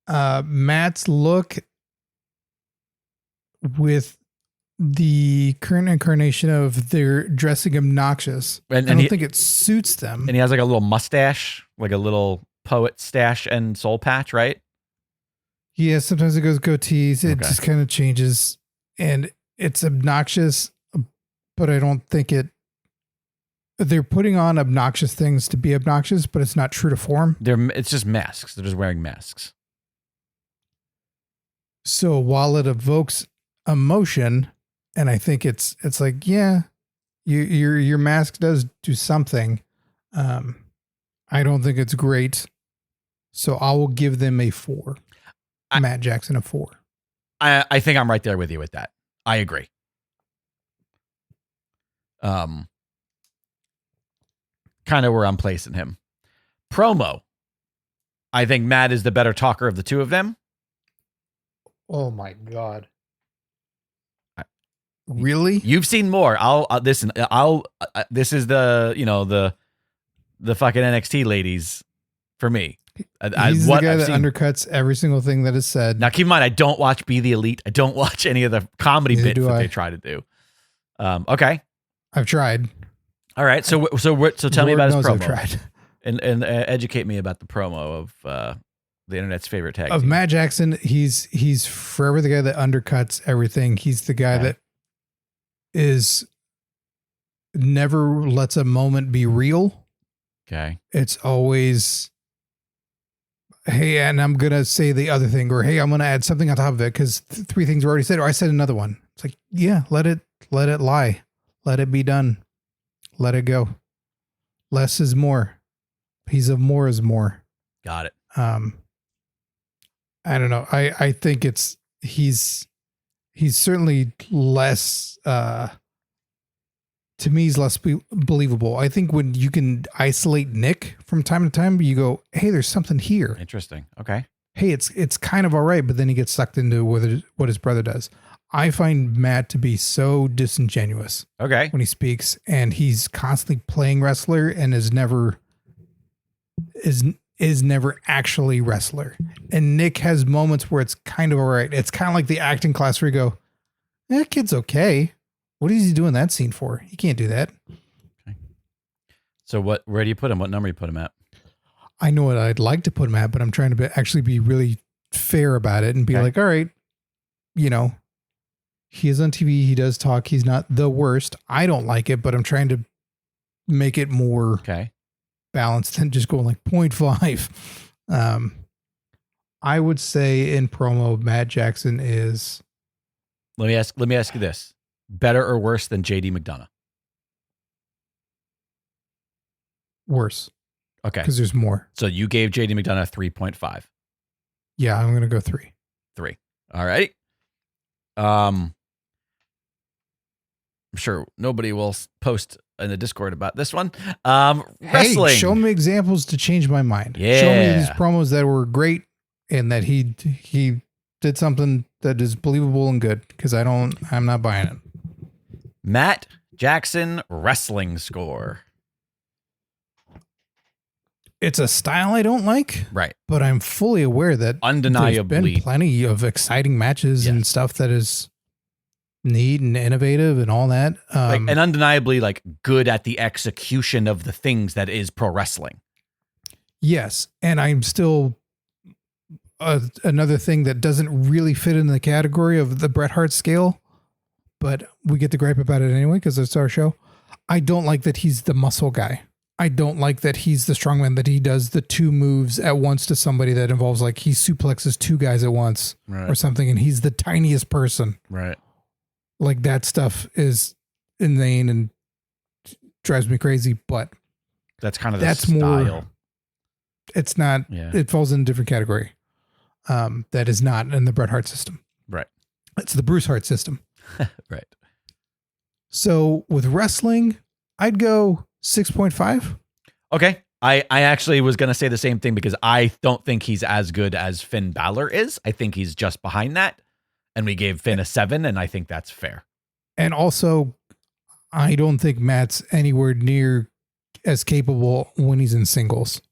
Matt's look with the current incarnation of their dressing obnoxious. And I don't think it suits them. And he has like a little mustache, like a little poet stash and soul patch, right? Yeah, sometimes it goes goatees. It just kind of changes. And it's obnoxious, but I don't think it they're putting on obnoxious things to be obnoxious, but it's not true to form. It's just masks. They're just wearing masks. So while it evokes emotion, and I think it's like, yeah, your mask does do something. I don't think it's great. So I will give them a 4. Matt Jackson a 4. I think I'm right there with you with that. I agree. Kind of where I'm placing him. Promo. I think Matt is the better talker of the two of them. Oh my God. Really? You've seen more. This is the fucking NXT ladies for me. He's the guy that undercuts every single thing that is said. Now, keep in mind, I don't watch Be the Elite. I don't watch any of the comedy bits that they try to do. Okay. I've tried. All right. So tell me about his promo. I've tried. And educate me about the promo of the internet's favorite tag team. Matt Jackson. He's forever the guy that undercuts everything. He's the guy that is never lets a moment be real. Okay. It's always, hey, and I'm going to say the other thing, or hey, I'm going to add something on top of it because 3 things were already said, or I said another one. It's like, yeah, let it lie. Let it be done. Let it go. Less is more. Piece of more is more. Got it. I don't know. I think he's certainly less, to me, he's less believable. I think when you can isolate Nick from time to time, you go, hey, there's something here. Interesting. Okay. Hey, it's kind of all right, but then he gets sucked into what his brother does. I find Matt to be so disingenuous. Okay. When he speaks, and he's constantly playing wrestler and is never actually wrestler. And Nick has moments where it's kind of all right. It's kind of like the acting class where you go, that kid's okay. What is he doing that scene for? He can't do that. Okay. So where do you put him? What number do you put him at? I know what I'd like to put him at, but I'm trying to actually be really fair about it and be like, all right, he is on TV. He does talk. He's not the worst. I don't like it, but I'm trying to make it more balanced than just going like 0.5. I would say in promo, Matt Jackson is. Let me ask you this: better or worse than JD McDonough? Worse. Okay. Because there's more. So you gave JD McDonough 3.5. Yeah, I'm gonna go 3. 3. All right. I'm sure nobody will post in the Discord about this one. Wrestling. Hey, show me examples to change my mind. Yeah. Show me these promos that were great and that he did something that is believable and good, because I'm not buying it. Matt Jackson wrestling score. It's a style I don't like. Right. But I'm fully aware that undeniably there's been plenty of exciting matches and stuff that is neat and innovative and all that. And undeniably good at the execution of the things that is pro wrestling. Yes. And I'm still another thing that doesn't really fit in the category of the Bret Hart scale, but we get to gripe about it anyway because it's our show. I don't like that he's the muscle guy. I don't like that he's the strongman, that he does the 2 moves at once to somebody that involves he suplexes 2 guys at once or something, and he's the tiniest person. Right. Like that stuff is inane and drives me crazy, but that's kind of the style. It's not, it falls in a different category. That is not in the Bret Hart system. Right. It's the Bruce Hart system. Right. So with wrestling, I'd go 6.5. Okay. I actually was going to say the same thing because I don't think he's as good as Finn Balor is. I think he's just behind that. And we gave Finn a 7, and I think that's fair. And also, I don't think Matt's anywhere near as capable when he's in singles.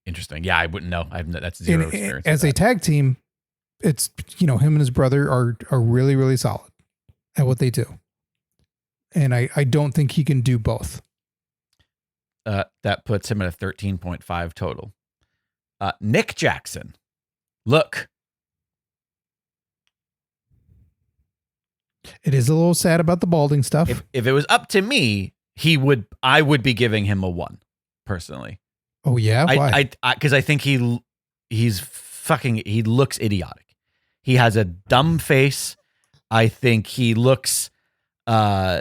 Interesting. Yeah, I wouldn't know. That's zero experience. As a tag team, it's, him and his brother are really, really solid at what they do. And I don't think he can do both. That puts him at a 13.5 total. Nick Jackson. Look. It is a little sad about the balding stuff. If it was up to me, I would be giving him a 1 personally. Oh yeah, why? Because I think he looks idiotic. He has a dumb face. I think he looks he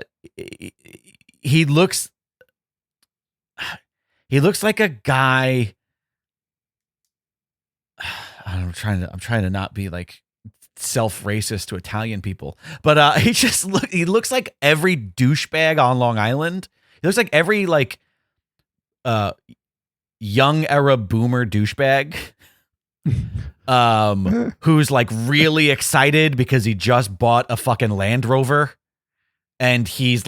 looks like a guy. I'm trying to not be like self-racist to Italian people, but he looks like every douchebag on Long Island. He looks like every like young era boomer douchebag who's like really excited because he just bought a fucking Land Rover, and he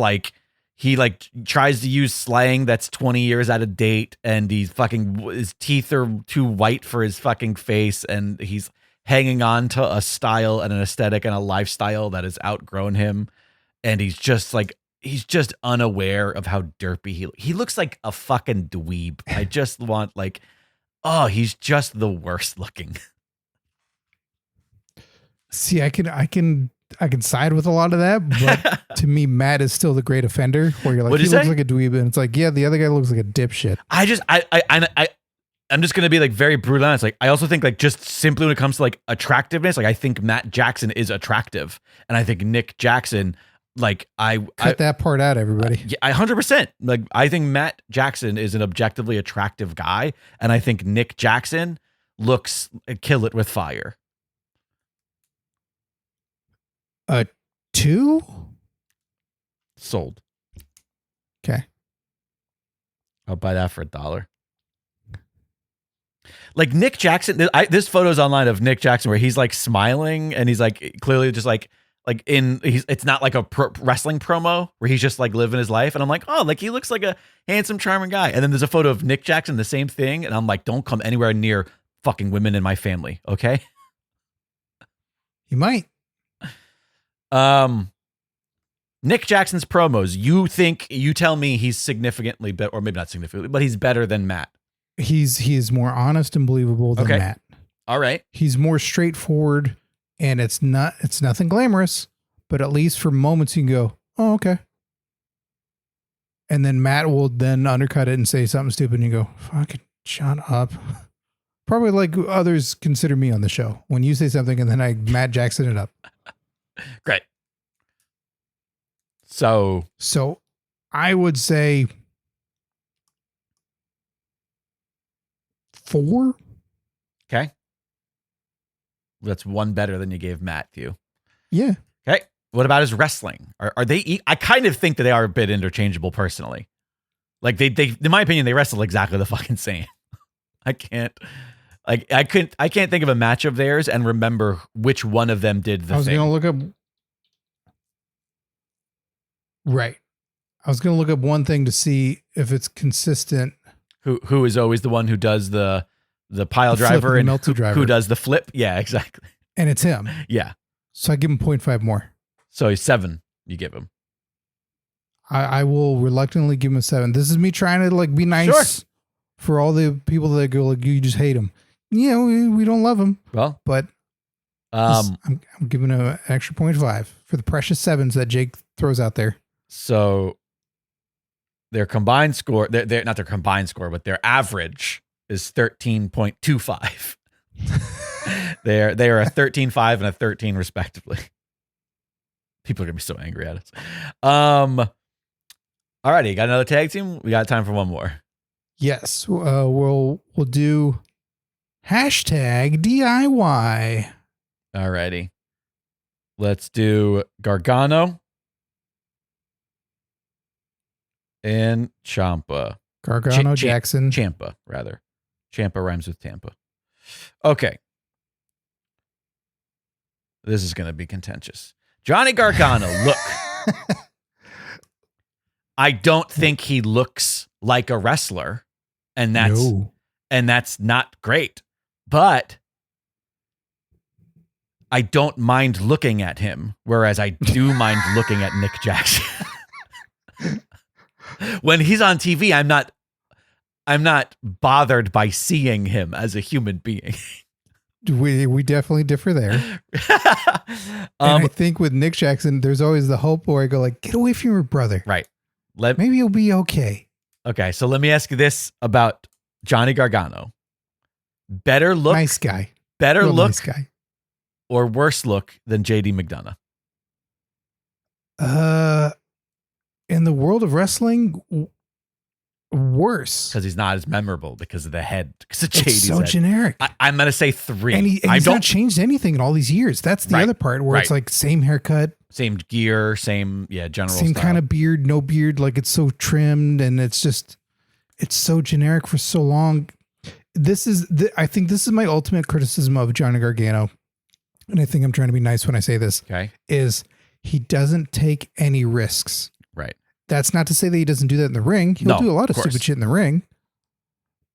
tries to use slang that's 20 years out of date, and his teeth are too white for his fucking face, and he's hanging on to a style and an aesthetic and a lifestyle that has outgrown him, and he's just unaware of how derpy he looks like a fucking dweeb. I just want he's just the worst looking. See, I can side with a lot of that, but to me, Matt is still the great offender. Where you're like, he looks like a dweeb, and it's like, yeah, the other guy looks like a dipshit. I'm just gonna be like very brutal honest. Like, I also think like just simply when it comes to like attractiveness, like I think Matt Jackson is attractive, and I think Nick Jackson, like cut that part out, everybody. Yeah, 100%. Like, I think Matt Jackson is an objectively attractive guy, and I think Nick Jackson looks kill it with fire. 2 sold. Okay, I'll buy that for $1. Like Nick Jackson, this photo's online of Nick Jackson where he's like smiling and he's like clearly just like it's not like a wrestling promo where he's just like living his life, and I'm like, oh, like he looks like a handsome, charming guy. And then there's a photo of Nick Jackson, the same thing, and I'm like, don't come anywhere near fucking women in my family, okay? You might. Nick Jackson's promos. You tell me he's significantly better, or maybe not significantly, but he's better than Matt. He is more honest and believable than Matt. All right. He's more straightforward, and it's nothing glamorous, but at least for moments you can go, oh, okay. And then Matt will then undercut it and say something stupid, and you go, fucking shut up. Probably like others consider me on the show. When you say something and then I Matt Jackson it up. Great. So I would say 4. Okay. That's 1 better than you gave Matthew. Yeah. Okay. What about his wrestling? Are they? I kind of think that they are a bit interchangeable personally. Like they in my opinion, they wrestle exactly the fucking same. I can't think of a match of theirs and remember which one of them did the thing. I was going to look up. Right. I was going to look up one thing to see if it's consistent. Who is always the one who does the pile driver and who does the flip? Yeah, exactly. And it's him. Yeah. So I give him 0.5 more. So he's 7. You give him. I will reluctantly give him a 7. This is me trying to like be nice for all the people that go like, you just hate him. Yeah, we don't love him. Well, but I'm giving him an extra 0.5 for the precious 7s that Jake throws out there. So their combined score, they're not their combined score, but their average is 13.25. They are a 13.5 and a 13 respectively. People are gonna be so angry at us. Alrighty, got another tag team? We got time for one more. Yes. We'll do hashtag DIY. Alrighty. Let's do Gargano and Ciampa. Gargano, Jackson. Ciampa, rather. Ciampa rhymes with Tampa. Okay. This is going to be contentious. Johnny Gargano, look. I don't think he looks like a wrestler, and that's not great. But I don't mind looking at him, whereas I do mind looking at Nick Jackson. When he's on TV, I'm not bothered by seeing him as a human being. We definitely differ there. And I think with Nick Jackson, there's always the hope where I go like, get away from your brother. Right. Maybe he'll be okay. Okay, so let me ask you this about Johnny Gargano. Better look, Nice guy. better Real look, nice guy. or worse look than JD McDonough? In the world of wrestling, worse. Because he's not as memorable because of the head. Because of It's JD's so head. generic. I'm going to say 3. And I he's don't not changed anything in all these years. That's the Right, other part where it's right. like same haircut, same gear, same general same style. kind of beard, no beard. Like it's so trimmed and it's so generic for so long. I think this is my ultimate criticism of Johnny Gargano. And I think I'm trying to be nice when I say this. Okay. Is he doesn't take any risks. Right. That's not to say that he doesn't do that in the ring. He'll do a lot of course. stupid shit in the ring.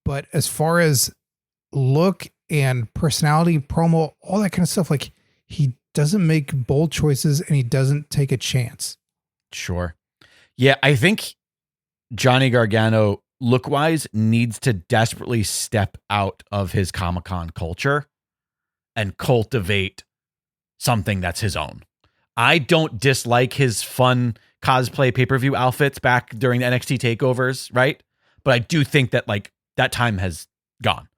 But as far as look and personality, promo, all that kind of stuff, like he doesn't make bold choices and he doesn't take a chance. Sure. Yeah, I think Johnny Gargano, look-wise, needs to desperately step out of his Comic-Con culture and cultivate something that's his own. I don't dislike his fun cosplay pay-per-view outfits back during the NXT takeovers, right? But I do think that like that time has gone.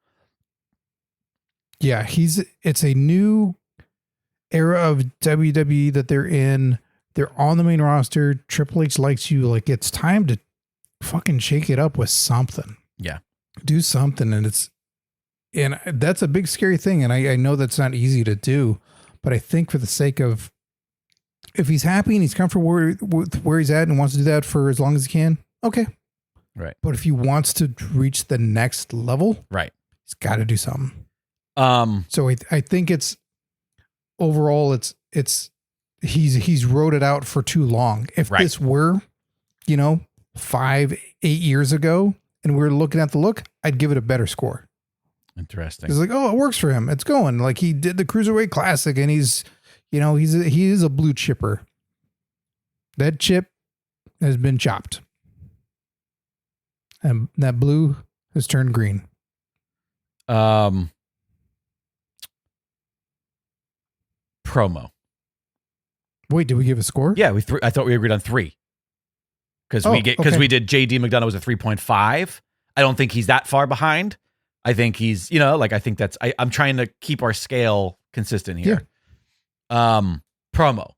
Yeah, it's a new era of WWE that they're in. They're on the main roster. Triple H likes you. Like it's time to fucking shake it up with something. Yeah. Do something. And that's a big scary thing. And I know that's not easy to do, but I think for the sake of, if he's happy and he's comfortable with where he's at and wants to do that for as long as he can, okay. Right. But if he wants to reach the next level, Right. he's got to do something. So I think it's overall, he's rode it out for too long. If this were, 5-8 years ago and we were looking at the look, I'd give it a better score. Interesting. It's like, oh, it works for him. It's going like he did the Cruiserweight Classic and he is a blue chipper. That chip has been chopped. And that blue has turned green. Promo. Wait, did we give a score? Yeah, I thought we agreed on 3. Because we did JD McDonough was a 3.5. I don't think he's that far behind. I think he's, I think that's I'm trying to keep our scale consistent here. Yeah. Promo.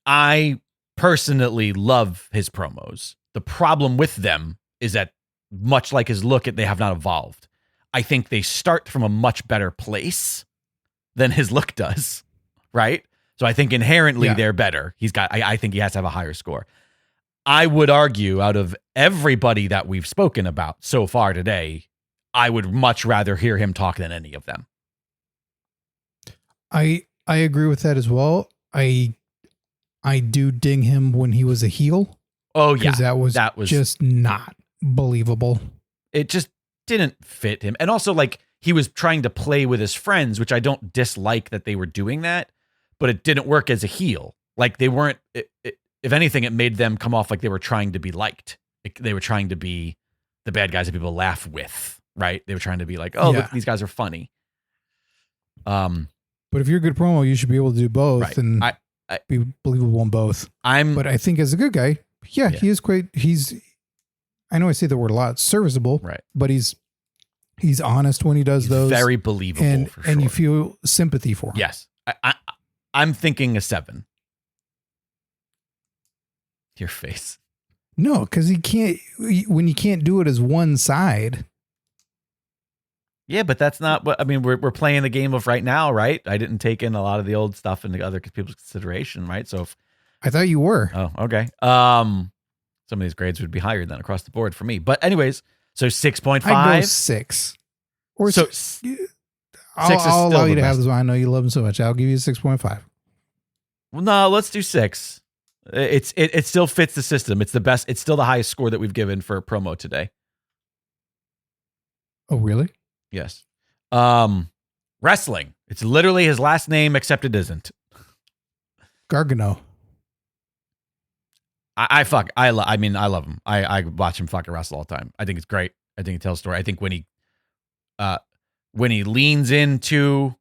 I personally love his promos. The problem with them is that much like his look, they have not evolved. I think they start from a much better place than his look does. Right? So I think inherently they're better. I think he has to have a higher score. I would argue out of everybody that we've spoken about so far today, I would much rather hear him talk than any of them. I agree with that as well. I do ding him when he was a heel. Oh yeah. That was just not believable. It just didn't fit him. And also like he was trying to play with his friends, which I don't dislike that they were doing that, but it didn't work as a heel. Like they weren't, if anything, it made them come off like they were trying to be liked. They were trying to be the bad guys that people laugh with, right? They were trying to be like, oh, look, these guys are funny. But if you're a good promo, you should be able to do both and be believable in both. But I think as a good guy, he is quite, I know I say the word a lot, serviceable, right? But he's honest when he does those. Very believable, for sure. And you feel sympathy for him. Yes. I'm thinking a 7. Your face. No, because when you can't do it as one side. Yeah, but that's not what, I mean, we're playing the game of right now, right? I didn't take in a lot of the old stuff into other people's consideration, right? So I thought you were. Oh, okay. Some of these grades would be higher than across the board for me. But anyways, so 6.5. I'd go 6. Or so 6 I'll allow you to have this one. I know you love him so much. I'll give you a 6.5. Well, no, let's do 6. It still fits the system. It's the best. It's still the highest score that we've given for a promo today. Oh, really? Yes. Wrestling. It's literally his last name, except it isn't. Gargano. I love him. I watch him fucking wrestle all the time. I think it's great. I think it tells a story. I think when he leans into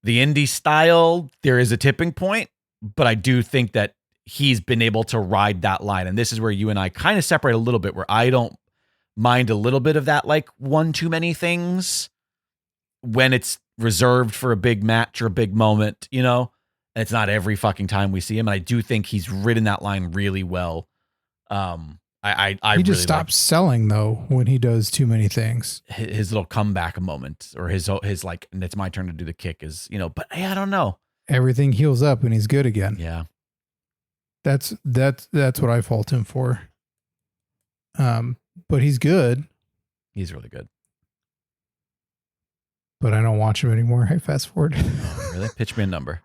the indie style, there is a tipping point, but I do think that he's been able to ride that line. And this is where you and I kind of separate a little bit, where I don't mind a little bit of that, like one too many things when it's reserved for a big match or a big moment, you know, and it's not every fucking time we see him. And I do think he's ridden that line really well. I he just really stops selling though when he does too many things. His little comeback moment, or his like, and it's my turn to do the kick, is, you know, but I don't know. Everything heals up and he's good again. Yeah. That's what I fault him for. But he's good. He's really good. But I don't watch him anymore. I fast forward. Really? Pitch me a number.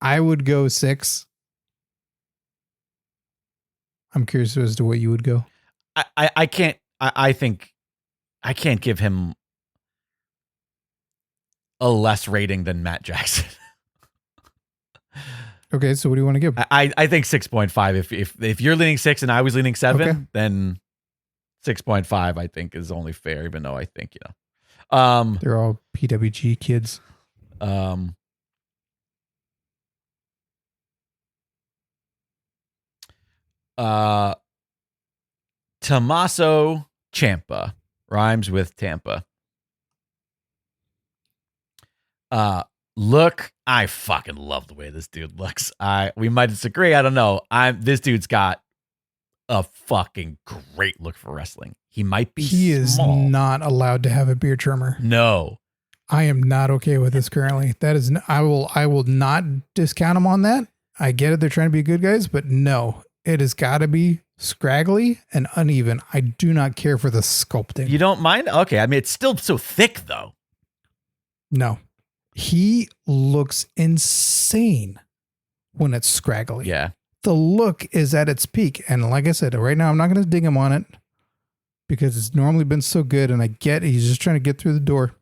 I would go 6. I'm curious as to what you would go. I can't. I think I can't give him a less rating than Matt Jackson. Okay, so what do you want to give? I think 6.5. If you're leaning 6 and I was leaning 7, okay, then 6.5 I think is only fair, even though I think, you know, they're all PWG kids. Tommaso Ciampa rhymes with Tampa. Look, I fucking love the way this dude looks. We might disagree. I don't know. This dude's got a fucking great look for wrestling. He might be small. Is not allowed to have a beard trimmer. No. I am not okay with this currently. That is, I will not discount him on that. I get it. They're trying to be good guys, but no, it has got to be scraggly and uneven. I do not care for the sculpting. You don't mind? Okay. I mean, it's still so thick though. No, he looks insane when it's scraggly. Yeah. The look is at its peak. And like I said, right now, I'm not going to dig him on it because it's normally been so good. And I get it. He's just trying to get through the door.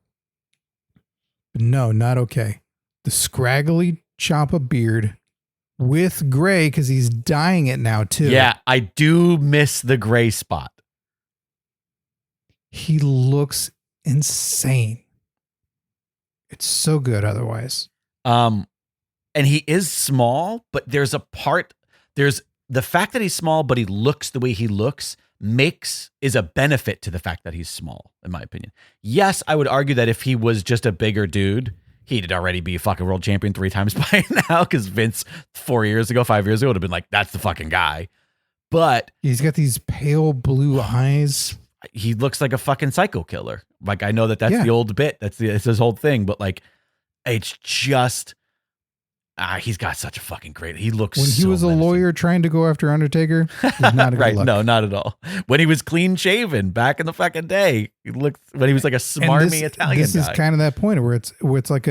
But no, not okay. The scraggly Ciampa beard with gray, because he's dyeing it now too. Yeah, I do miss the gray spot. He looks insane. It's so good otherwise. And he is small, but there's the fact that he's small, but he looks the way he looks is a benefit to the fact that he's small, in my opinion. Yes, I would argue that if he was just a bigger dude, he'd already be a fucking world champion 3 times by now, because Vince 5 years ago would have been like, that's the fucking guy. But he's got these pale blue eyes. He looks like a fucking psycho killer. Like, I know that's the old bit. It's his whole thing. But like, it's just, he's got such a fucking great. He looks when he so was a menacing. lawyer trying to go after Undertaker. He's not a right? good look. No, not at all. When he was clean shaven back in the fucking day, he looked when he was like a smarmy Italian This guy. is kind of that point where it's like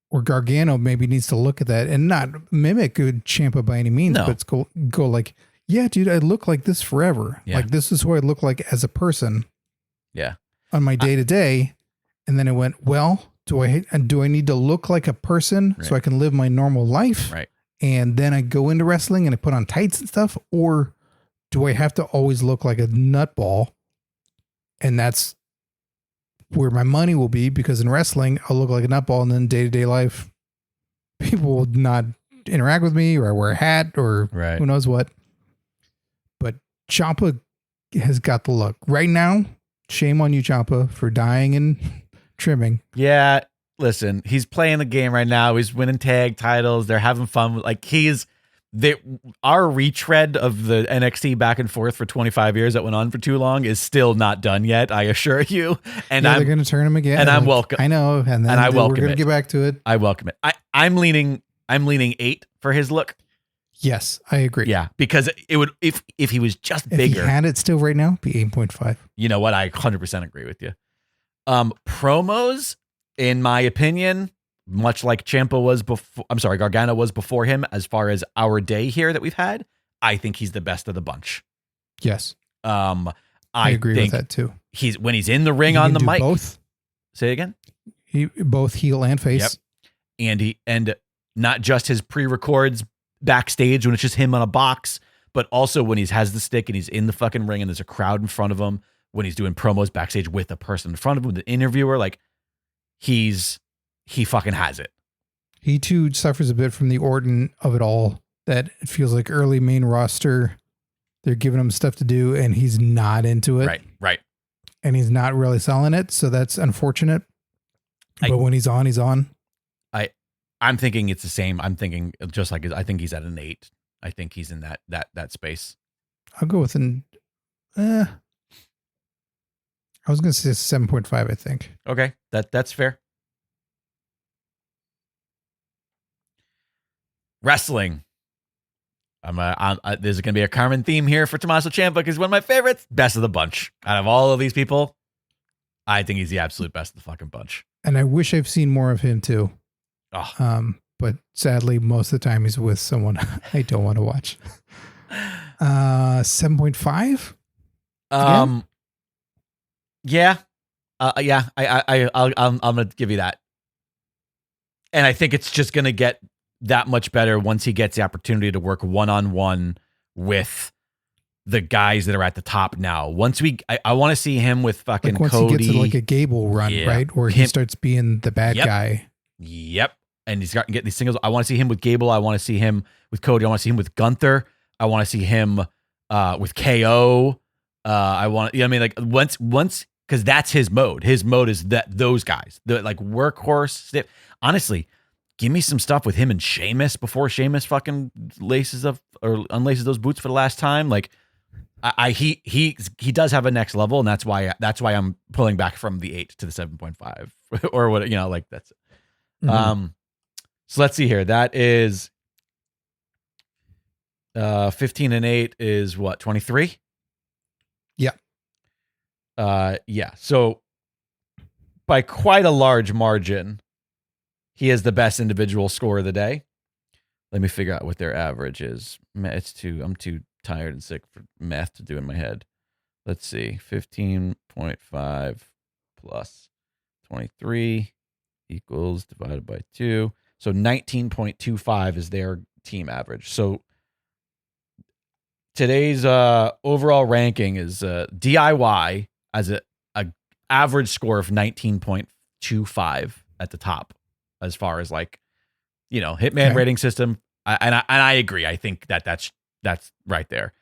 where Gargano maybe needs to look at that and not mimic good Ciampa by any means, No. but it's go like, yeah, dude, I look like this forever. Yeah. Like this is who I look like as a person. Yeah. On my day to day, and then it went, well, do I need to look like a person so I can live my normal life? Right. And then I go into wrestling and I put on tights and stuff, or do I have to always look like a nutball? And that's where my money will be, because in wrestling, I'll look like a nutball, and then day-to-day life, people will not interact with me, or I wear a hat, or who knows what. But Ciampa has got the look. Right now, shame on you, Ciampa, for dying and trimming. Yeah. Listen, he's playing the game right now. He's winning tag titles. They're having fun. Like, our retread of the NXT back and forth for 25 years that went on for too long is still not done yet, I assure you. And they're going to turn him again. And I'm welcome. I know. And then I welcome we're going to get back to it. I welcome it. I'm leaning 8 for his look. Yes, I agree. Yeah, because it would, if he was just bigger. If he had it still right now, be 8.5. You know what? I 100% agree with you. Promos, in my opinion, much like Gargano was before him, as far as our day here that we've had, I think he's the best of the bunch. Yes. I agree with that too. When he's in the ring on the mic. Both. Say again? Both heel and face. Yep. And not just his pre-records backstage when it's just him on a box, but also when he has the stick and he's in the fucking ring and there's a crowd in front of him, when he's doing promos backstage with a person in front of him, the interviewer, like he fucking has it. He too suffers a bit from the Orton of it all. That it feels like early main roster. They're giving him stuff to do, and he's not into it. Right. And he's not really selling it, so that's unfortunate. But when he's on, he's on. I'm thinking it's the same. I'm thinking just like I think he's at an 8. I think he's in that space. I'll go with an. I was going to say 7.5. I think. Okay, that's fair. Wrestling. There's going to be a Carmen theme here for Tommaso Ciampa because he's one of my favorites. Best of the bunch. Out of all of these people, I think he's the absolute best of the fucking bunch. And I wish I've seen more of him too. Oh. But sadly, most of the time he's with someone I don't want to watch. 7.5. Yeah. I'm gonna give you that. And I think it's just gonna get that much better once he gets the opportunity to work one-on-one with the guys that are at the top now. Once I want to see him with fucking once Cody. He gets to like a Gable run, right? Where he starts being the bad guy. Yep. And he's got to get these singles. I want to see him with Gable. I want to see him with Cody. I want to see him with Gunther. I want to see him with KO. I want, you know what I mean? Like once, because that's his mode. His mode is those guys, the like workhorse stiff. Honestly, give me some stuff with him and Sheamus before Sheamus fucking unlaces those boots for the last time. Like he does have a next level, and that's why I'm pulling back from the 8 to the 7.5 or what, you know, like that's it. Mm-hmm. So let's see here. That is 15 and 8 is what, 23? Yeah. Yeah. So by quite a large margin, he is the best individual score of the day. Let me figure out what their average is. I'm too tired and sick for math to do in my head. Let's see. 15.5 plus 23 equals divided by 2. So 19.25 is their team average. So today's overall ranking is DIY as a average score of 19.25 at the top, as far as like, you know, Hitman rating system. I agree. I think that's right there.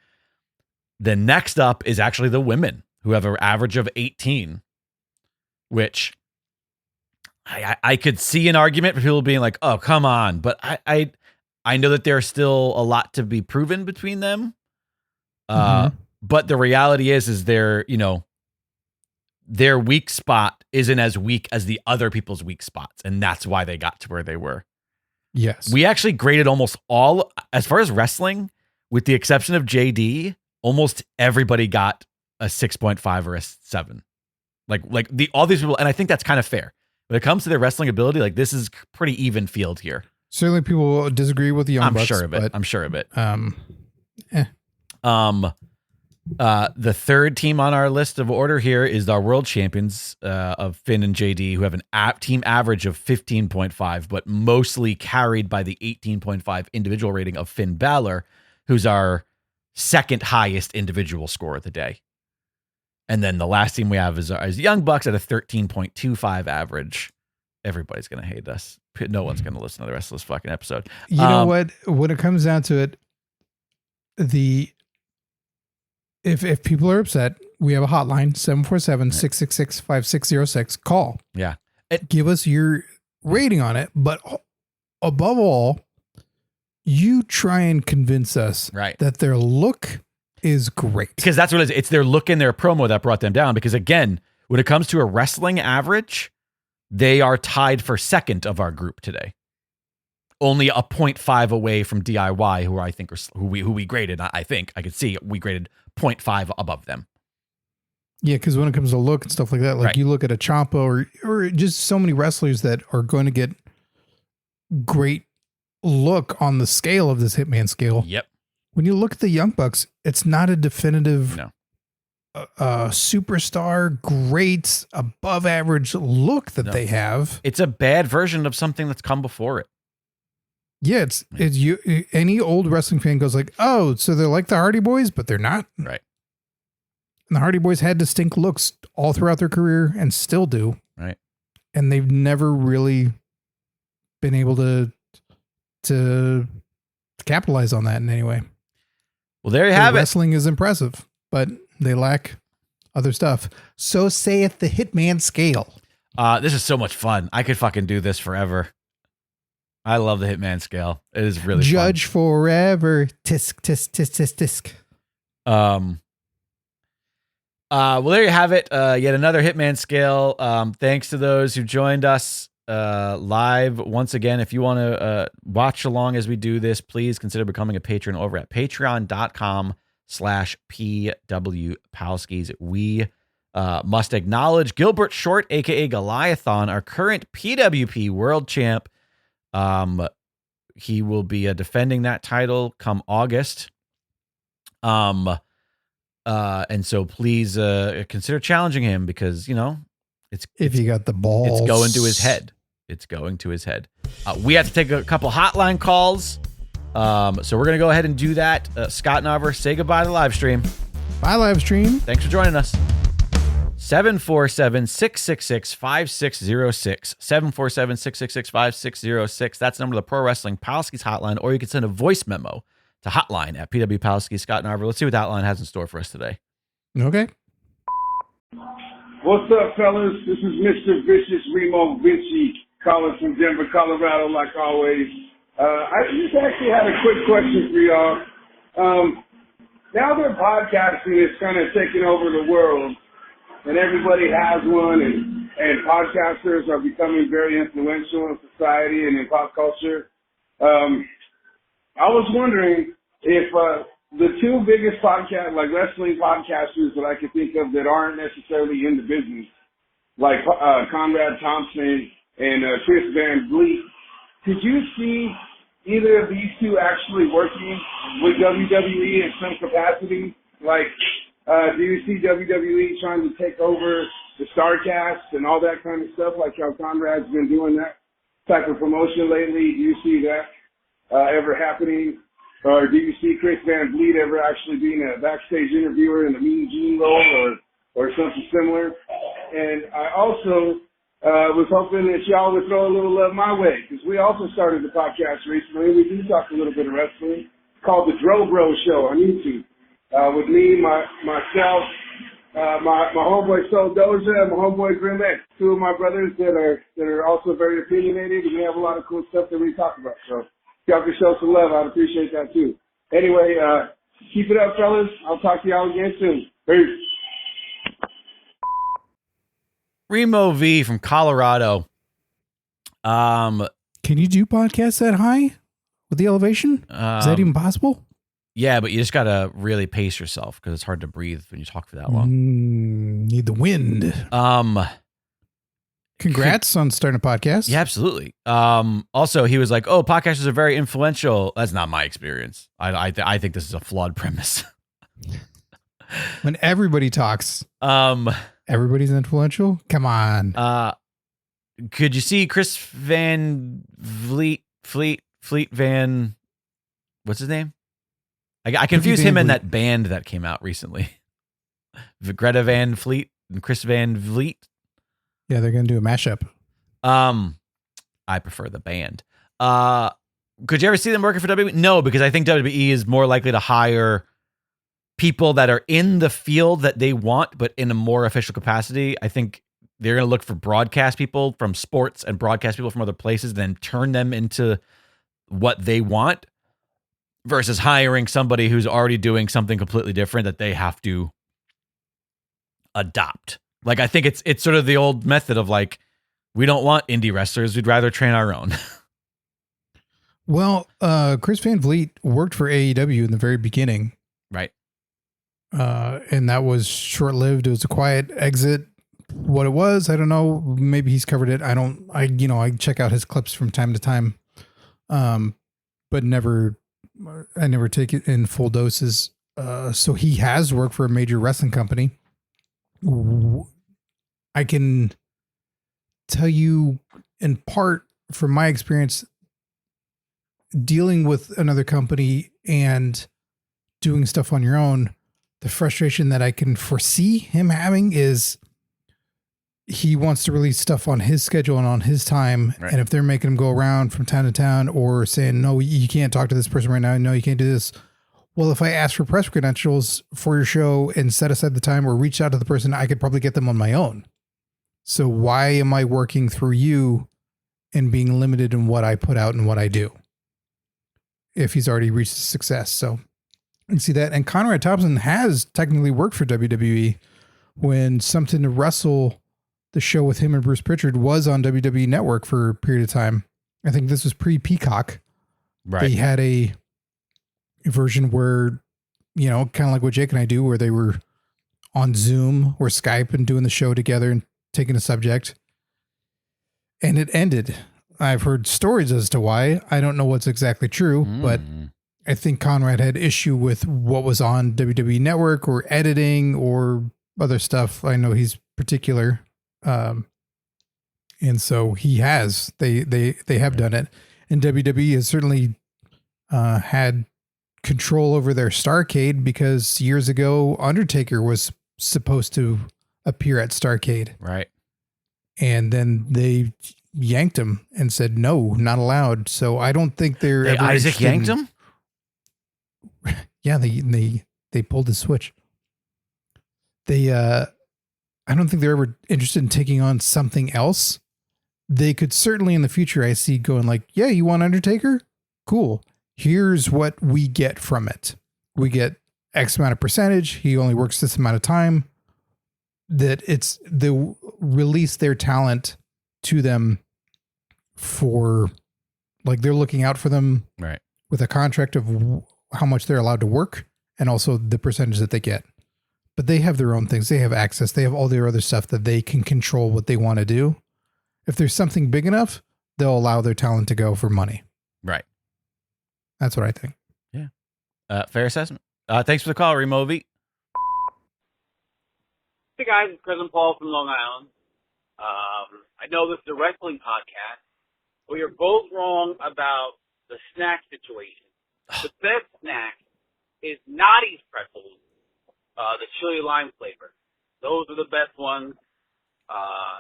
The next up is actually the women, who have an average of 18, which I could see an argument for people being like, oh, come on. But I know that there's still a lot to be proven between them. But the reality is their weak spot isn't as weak as the other people's weak spots. And that's why they got to where they were. Yes. We actually graded almost all, as far as wrestling, with the exception of JD, almost everybody got a 6.5 or a 7. Like all these people, and I think that's kind of fair. When it comes to their wrestling ability, like this is pretty even field here. Certainly people disagree with the Young Bucks. I'm sure of it. The third team on our list of order here is our world champions of Finn and JD, who have an team average of 15.5, but mostly carried by the 18.5 individual rating of Finn Balor, who's our second highest individual score of the day. And then the last team we have is Young Bucks at a 13.25 average. Everybody's going to hate us. No one's going to listen to the rest of this fucking episode. You know what? When it comes down to it, if people are upset, we have a hotline, 747-666-5606. Call. Yeah. Give us your rating on it. But above all, you try and convince us that their look is great. Because that's what it is. It's their look and their promo that brought them down. Because again, when it comes to a wrestling average, they are tied for second of our group today. Only a 0.5 away from DIY, who I think are who we graded. I think I could see we graded 0.5 above them. Yeah, because when it comes to look and stuff like that, like you look at a Ciampa or just so many wrestlers that are going to get great look on the scale of this Hitman scale. Yep. When you look at the Young Bucks, it's not a definitive superstar, great, above average look that they have. It's a bad version of something that's come before it. Yeah, it's you. Any old wrestling fan goes like, "Oh, so they're like the Hardy Boys, but they're not." Right. And the Hardy Boys had distinct looks all throughout their career, and still do. Right. And they've never really been able to capitalize on that in any way. Well, there you have it. Wrestling is impressive, but they lack other stuff. So saith the Hitman scale. This is so much fun. I could fucking do this forever. I love the Hitman scale. It is really Judge fun. forever. Tisk, tisk, tisk, tisk, tisk. Well, there you have it. Yet another Hitman scale. Thanks to those who joined us live. Once again, if you want to watch along as we do this, please consider becoming a patron over at patreon.com/PW Palskis. We must acknowledge Gilbert Short, aka Goliathon, our current PWP world champ. He will be defending that title come August. And so please consider challenging him because, you know, if you got the balls, it's going to his head. It's going to his head. We have to take a couple hotline calls. So we're going to go ahead and do that. Scott Nover, say goodbye to the live stream. Bye, live stream. Thanks for joining us. 747-666-5606. 747-666-5606. That's the number of the Pro Wrestling Palskis hotline, or you can send a voice memo to hotline at PW Palskis. Scott Narver. Let's see what the hotline has in store for us today. Okay. What's up, fellas? This is Mr. Vicious Remo Vinci calling from Denver, Colorado, like always. I just actually had a quick question for y'all. Now that podcasting is kind of taking over the world, and everybody has one, and podcasters are becoming very influential in society and in pop culture. I was wondering if the two biggest like wrestling podcasters that I could think of that aren't necessarily in the business, like Conrad Thompson and Chris Van Vliet, could you see either of these two actually working with WWE in some capacity? Like, do you see WWE trying to take over the StarCast and all that kind of stuff, like how Conrad's been doing that type of promotion lately? Do you see that ever happening? Or do you see Chris Van Vliet ever actually being a backstage interviewer in the Mean Gene role or something similar? And I also was hoping that y'all would throw a little love my way, because we also started the podcast recently. We do talk a little bit of wrestling. It's called The Dro Bro Show on YouTube. With me, myself, my homeboy Soul Doja, and my homeboy Grim X, two of my brothers that are also very opinionated, and we have a lot of cool stuff that we talk about. So if y'all can show some love, I'd appreciate that too. Anyway, keep it up, fellas. I'll talk to y'all again soon. Peace. Remo V from Colorado. Can you do podcasts that high with the elevation? Is that even possible? Yeah, but you just got to really pace yourself because it's hard to breathe when you talk for that long. Need the wind. Congrats on starting a podcast. Yeah, absolutely. Also, he was like, "Oh, podcasters are very influential." That's not my experience. I think this is a flawed premise. When everybody talks, everybody's influential. Come on. Could you see Chris Van Vliet Van? What's his name? I confuse him and that band that came out recently. Greta Van Fleet and Chris Van Vliet. Yeah, they're going to do a mashup. I prefer the band. Could you ever see them working for WWE? No, because I think WWE is more likely to hire people that are in the field that they want, but in a more official capacity. I think they're going to look for broadcast people from sports and broadcast people from other places, then turn them into what they want, versus hiring somebody who's already doing something completely different that they have to adopt. Like, I think it's sort of the old method of like, we don't want indie wrestlers. We'd rather train our own. Well, Chris Van Vliet worked for AEW in the very beginning. Right. And that was short-lived. It was a quiet exit. What it was, I don't know. Maybe he's covered it. I check out his clips from time to time. But I never take it in full doses. So he has worked for a major wrestling company. I can tell you in part from my experience dealing with another company and doing stuff on your own, the frustration that I can foresee him having is he wants to release stuff on his schedule and on his time. Right. And if they're making him go around from town to town or saying, no, you can't talk to this person right now. No, you can't do this. Well, if I ask for press credentials for your show and set aside the time or reach out to the person, I could probably get them on my own. So why am I working through you and being limited in what I put out and what I do if he's already reached success? So you can see that. And Conrad Thompson has technically worked for WWE when Something to Wrestle, the show with him and Bruce Pritchard, was on WWE Network for a period of time. I think this was pre-Peacock. Right. They had a version where, you know, kind of like what Jake and I do, where they were on Zoom or Skype and doing the show together and taking a subject. And it ended. I've heard stories as to why. I don't know what's exactly true, but I think Conrad had issue with what was on WWE Network or editing or other stuff. I know he's particular. And so he has, they have done it, and WWE has certainly had control over their Starrcade, because years ago Undertaker was supposed to appear at Starrcade, Right. and then they yanked him and said no, not allowed. So I don't think they're ever Isaac yanked him. Yeah, they pulled the switch. I don't think they're ever interested in taking on something else. They could certainly in the future, I see, going like, yeah, you want Undertaker? Cool. Here's what we get from it. We get X amount of percentage. He only works this amount of time. That it's they release their talent to them for, like, they're looking out for them, Right. with a contract of how much they're allowed to work and also the percentage that they get. But they have their own things. They have access. They have all their other stuff that they can control what they want to do. If there's something big enough, they'll allow their talent to go for money. Right. That's what I think. Yeah. Fair assessment. Thanks for the call, Removi. Hey guys, it's Cousin Paul from Long Island. I know this is a wrestling podcast, but you're both wrong about the snack situation. The best snack is Noddy's pretzels, the chili lime flavor. Those are the best ones.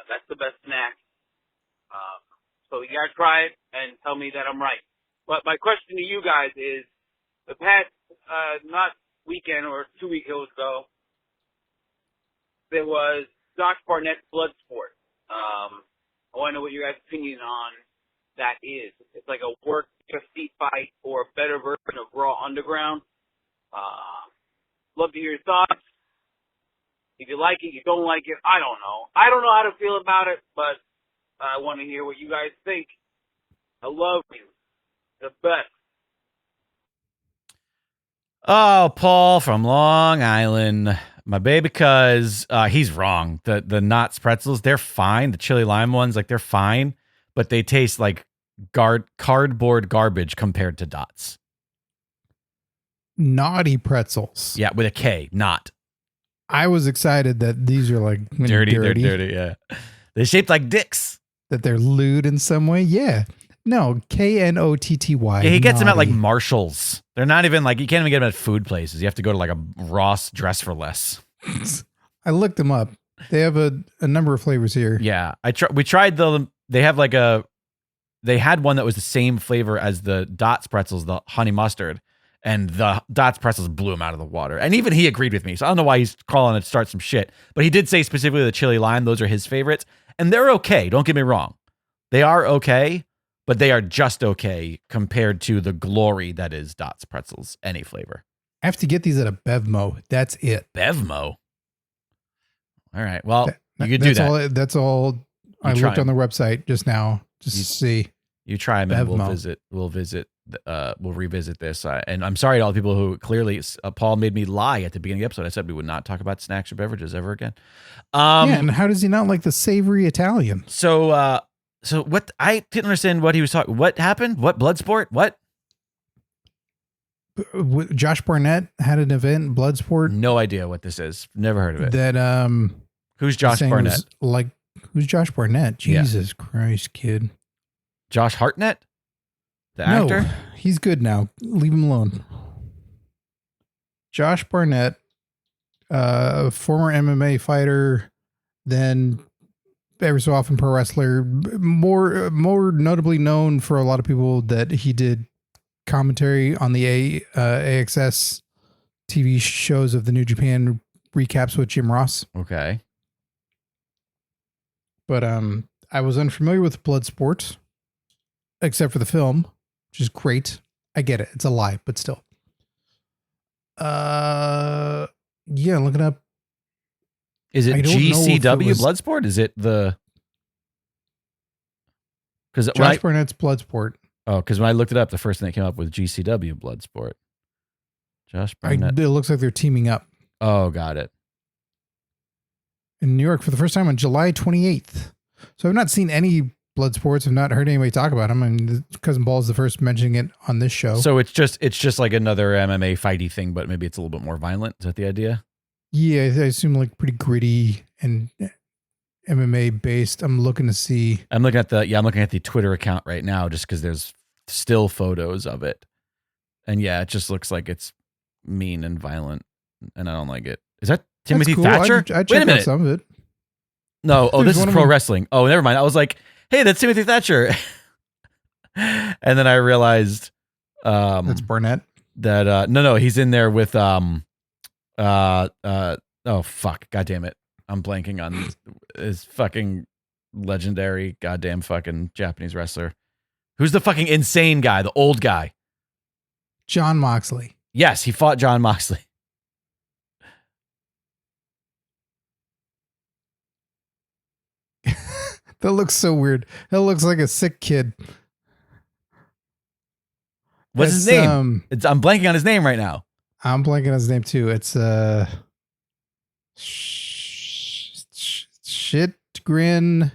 That's the best snack. So you gotta try it and tell me that I'm right. But my question to you guys is, the past, not weekend or 2 weeks ago, there was Josh Barnett's Bloodsport. I want to know what your guys' opinion on that is. It's like a work UFC fight or a better version of Raw Underground. Love to hear your thoughts. If you like it, you don't like it, I don't know. I don't know how to feel about it, but I want to hear what you guys think. I love you. The best. Oh, Paul from Long Island, my baby, cuz he's wrong. The Knott's pretzels, they're fine. The chili lime ones, like, they're fine, but they taste like cardboard garbage compared to Dots. Naughty pretzels. Yeah, with a K, not I was excited that these are like dirty. They're dirty. Yeah, they're shaped like dicks. That they're lewd in some way. Yeah. No, Knotty. Yeah, he gets them at like naughty. Marshalls. They're not even like, you can't even get them at food places. You have to go to like a Ross Dress for Less. I looked them up. They have a number of flavors here. Yeah, we tried they have like they had one that was the same flavor as the Dots pretzels, the honey mustard, and the Dots pretzels blew him out of the water. And even he agreed with me. So I don't know why he's calling it to start some shit, but he did say specifically the chili lime, those are his favorites. And they're okay. Don't get me wrong. They are okay, but they are just okay compared to the glory that is Dots pretzels, any flavor. I have to get these at a Bevmo. That's it. Bevmo. All right. Well, you could do that. That's all. I try looked on them. the website just now just to see. You try them and Bevmo. we'll revisit this. And I'm sorry to all the people who clearly, Paul made me lie at the beginning of the episode. I said we would not talk about snacks or beverages ever again. Yeah, and how does he not like the savory Italian? So what, I didn't understand what he was talking. What happened? What Bloodsport? What? Josh Barnett had an event, Bloodsport. No idea what this is. Never heard of it. That Who's Josh Barnett? Who's Josh Barnett? Yeah. Jesus Christ, kid. Josh Hartnett? The actor? No, he's good now. Leave him alone. Josh Barnett, former MMA fighter, then ever so often pro wrestler, more notably known for a lot of people that he did commentary on the AXS TV shows of the New Japan recaps with Jim Ross. Okay. But I was unfamiliar with Bloodsport, except for the film, which is great. I get it. It's a lie, but still. Yeah, look it up. Is it GCW it Bloodsport? Is it the... Because Josh Barnett's Bloodsport. Oh, because when I looked it up, the first thing that came up was GCW Bloodsport. Josh Barnett. It looks like they're teaming up. Oh, got it. In New York for the first time on July 28th. So I've not seen any Bloodsports. I've not heard anybody talk about them. I mean, Cousin Paul is the first mentioning it on this show. So it's just like another MMA fighty thing, but maybe it's a little bit more violent. Is that the idea? Yeah, I assume like pretty gritty and MMA based. I'm looking to see. I'm looking at the Twitter account right now just because there's still photos of it. And yeah, it just looks like it's mean and violent, and I don't like it. Is that Timothy cool. Thatcher? I'd Wait a check minute. out some of it. No, There's this is one pro of them- wrestling. Oh, never mind. I was like, hey, that's Timothy Thatcher. And then I realized That's Barnett. that no, he's in there with oh fuck, god damn it. I'm blanking on his fucking legendary goddamn fucking Japanese wrestler. Who's the fucking insane guy, the old guy? John Moxley. Yes, he fought John Moxley. That looks so weird. That looks like a sick kid. What's his It's, name? I'm blanking on his name right now. I'm blanking on his name too. It's shit grin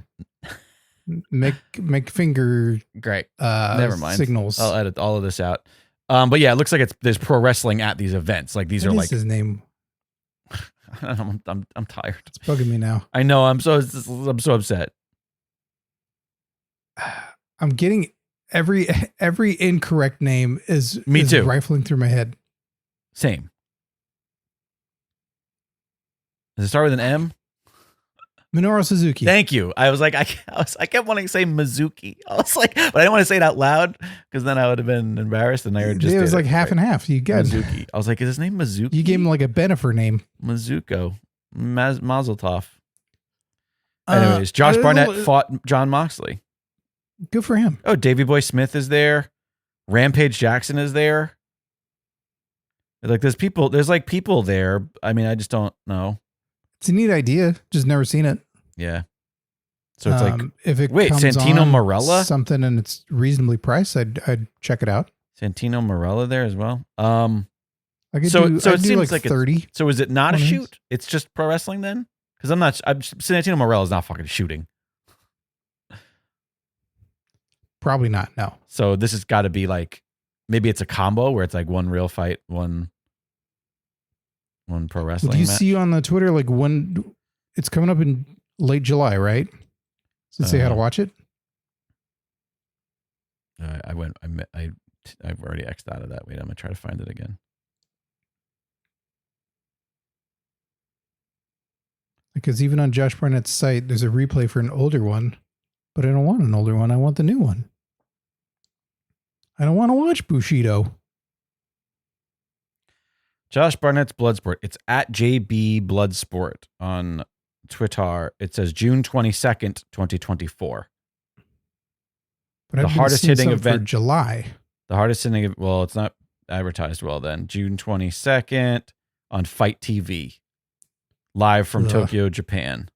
McFinger. Great. Never mind. Signals. I'll edit all of this out. But yeah, it looks like there's pro wrestling at these events. Like these What are is like his name? I'm tired. It's bugging me now. I know. I'm so upset. I'm getting every incorrect name is Me too. rifling through my head. Same. Does it start with an M? Minoru Suzuki. Thank you. I was like, I kept wanting to say Mizuki. I was like, but I didn't want to say it out loud because then I would have been embarrassed. And I just it was did like half and half. You got Mizuki. I was like, is his name Mizuki? You gave him like a Benifer name. Mizuko. Mazel tov. Anyways, Josh Barnett fought John Moxley. Good for him. Oh, Davey Boy Smith is there. Rampage Jackson is there. Like there's people there. I mean, I just don't know. It's a neat idea. Just never seen it. Yeah. So it's like, if it wait, comes Santino on Marella? something and it's reasonably priced, I'd check it out. Santino Marella there as well. I could So do, it I'd do seems like 30. So is it not a One is. shoot? It's just pro wrestling then? Because Santino Marella is not fucking shooting. Probably not. No. So this has got to be like, maybe it's a combo where it's like one real fight, one pro wrestling Do you match. see on the Twitter like when it's coming up in late July, right? Does it say how to watch it? I've already X'd out of that. Wait, I'm gonna try to find it again. Because even on Josh Barnett's site, there's a replay for an older one, but I don't want an older one. I want the new one. I don't want to watch Bushido. Josh Barnett's Bloodsport. It's at JB Bloodsport on Twitter. It says June 22nd, 2024. But The I've been hardest seeing hitting some event- for July. The hardest hitting, well, it's not advertised well then. June 22nd on Fight TV. Live from Ugh. Tokyo, Japan.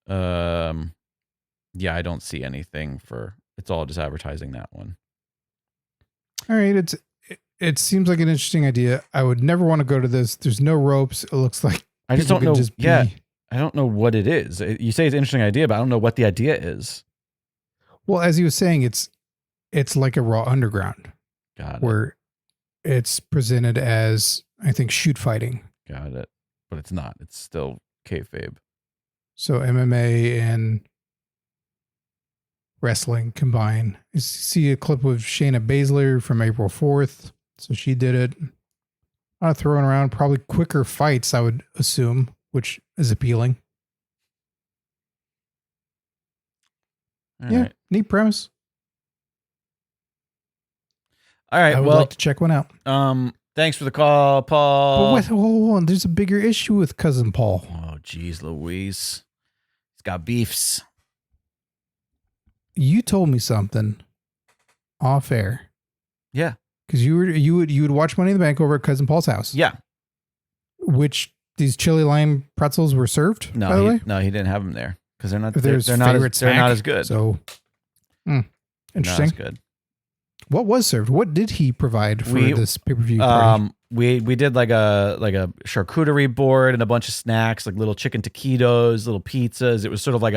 Yeah, I don't see anything for, it's all just advertising that one. All right, it seems like an interesting idea. I would never want to go to this. There's no ropes. It looks like I just people don't could know. be- I don't know what it is. You say it's an interesting idea, but I don't know what the idea is. Well, as he was saying, it's like a Raw Underground Got it. where it's presented as, I think, shoot fighting. Got it. But it's not. It's still kayfabe. So MMA and wrestling combine. You see a clip of Shayna Baszler from April 4th. So she did it. Throwing around probably quicker fights, I would assume, which is appealing. All Yeah, right. neat premise. All right. I would Well, like to check one out. thanks for the call, Paul. But wait, hold on. There's a bigger issue with Cousin Paul. Oh, geez, Louise. He's got beefs. You told me something off air Yeah. because you would watch Money in the Bank over at Cousin Paul's house. Yeah. Which these chili lime pretzels were served. No, by the way, he didn't have them there because they're not. If there's They're not favorite as. They're not snack, as good. So, Not interesting. as good. What was served? What did he provide for this pay-per-view party? We did like a charcuterie board and a bunch of snacks, like little chicken taquitos, little pizzas. It was sort of like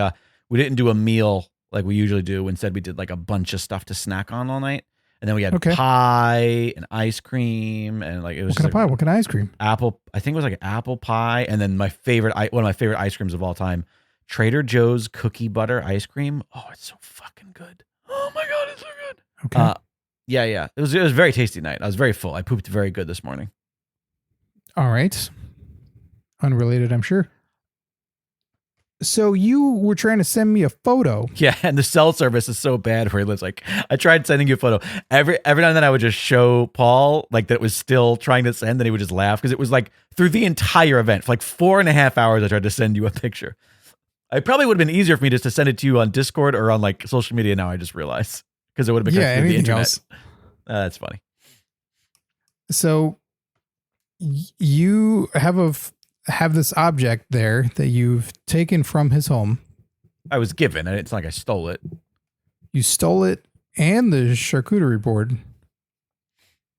we didn't do a meal like we usually do. Instead, we did like a bunch of stuff to snack on all night. And then we had pie and ice cream and like it was What kind of pie? What kind of ice cream? apple. I think it was like apple pie. And then one of my favorite ice creams of all time, Trader Joe's cookie butter ice cream. Oh, it's so fucking good. Oh my God, it's so good. Okay. Yeah. It was a very tasty night. I was very full. I pooped very good this morning. All right. Unrelated, I'm sure. So you were trying to send me a photo. Yeah, and the cell service is so bad where he lives. Like, I tried sending you a photo. Every now and then I would just show Paul like that it was still trying to send, and he would just laugh because it was like through the entire event for like 4.5 hours. I tried to send you a picture. It probably would have been easier for me just to send it to you on Discord or on like social media. Now I just realized because it would have been through the anything internet. else. That's funny. So you have this object there that you've taken from his home. I was given, and it's not like I stole it. You stole it and the charcuterie board.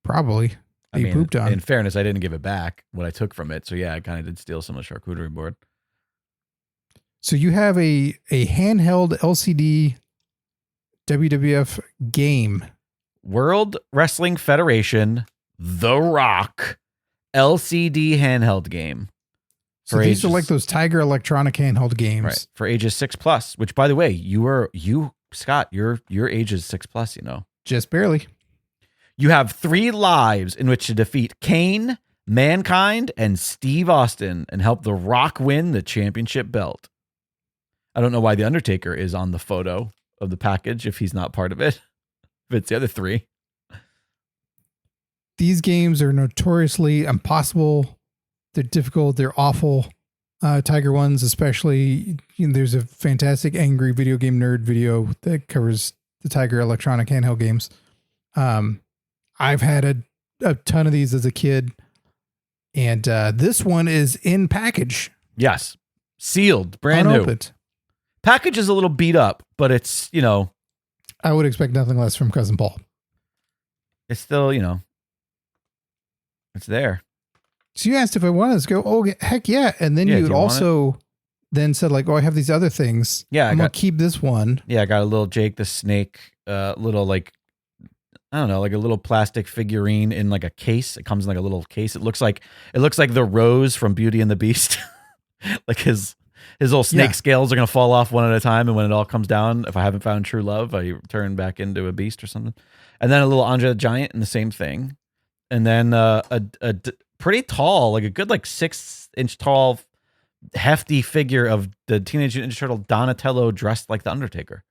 Probably. I You mean, pooped on. in fairness, I didn't give it back what I took from it. So yeah, I kind of did steal some of the charcuterie board. So you have a handheld LCD WWF game. World Wrestling Federation, The Rock, LCD handheld game. So these are like those Tiger electronic handheld games. Right. For ages 6+, which by the way, Scott, your age is 6+, you know. Just barely. You have 3 lives in which to defeat Kane, Mankind, and Steve Austin and help The Rock win the championship belt. I don't know why The Undertaker is on the photo of the package if he's not part of it. If it's the other 3. These games are notoriously impossible. They're difficult. They're awful. Tiger ones, especially. There's a fantastic Angry Video Game Nerd video that covers the Tiger electronic handheld games. I've had a ton of these as a kid. And this one is in package. Yes. Sealed. Brand unopened. new. Package is a little beat up, but it's, I would expect nothing less from Cousin Paul. it's still, it's there. So you asked if I wanted to go, oh, heck yeah. And then Yeah, you do would you want also then said like, oh, I have these other things. Yeah, I'm going to keep this one. Yeah, I got a little Jake the Snake, little like, I don't know, like a little plastic figurine in like a case. It comes in like a little case. It looks like the Rose from Beauty and the Beast. Like his little snake scales are going to fall off one at a time. And when it all comes down, if I haven't found true love, I turn back into a beast or something. And then a little Andre the Giant in the same thing. And then a pretty tall, like a good like 6-inch tall, hefty figure of the Teenage Mutant Ninja Turtle Donatello dressed like the Undertaker.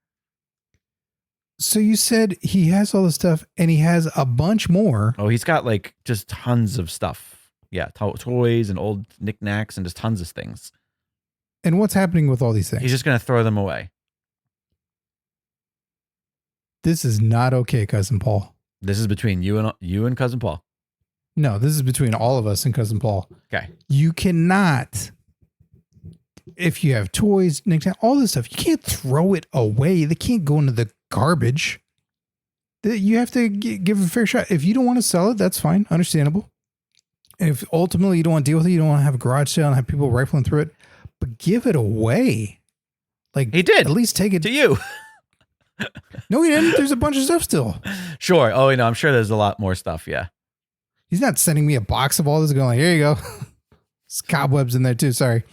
So you said he has all this stuff and he has a bunch more. Oh, he's got like just tons of stuff. Yeah, toys and old knickknacks and just tons of things. And what's happening with all these things? He's just going to throw them away. This is not okay, Cousin Paul. This is between you and Cousin Paul. No, this is between all of us and Cousin Paul. Okay. You cannot, if you have toys, knickknacks, all this stuff, you can't throw it away. They can't go into the garbage. You have to give it a fair shot. If you don't want to sell it, that's fine. Understandable. And if ultimately you don't want to deal with it, you don't want to have a garage sale and have people rifling through it, but give it away. Like he did. At least take it to you. No, he didn't. There's a bunch of stuff still. Sure. Oh, I'm sure there's a lot more stuff. Yeah. He's not sending me a box of all this going like, here you go. There's cobwebs in there too. Sorry.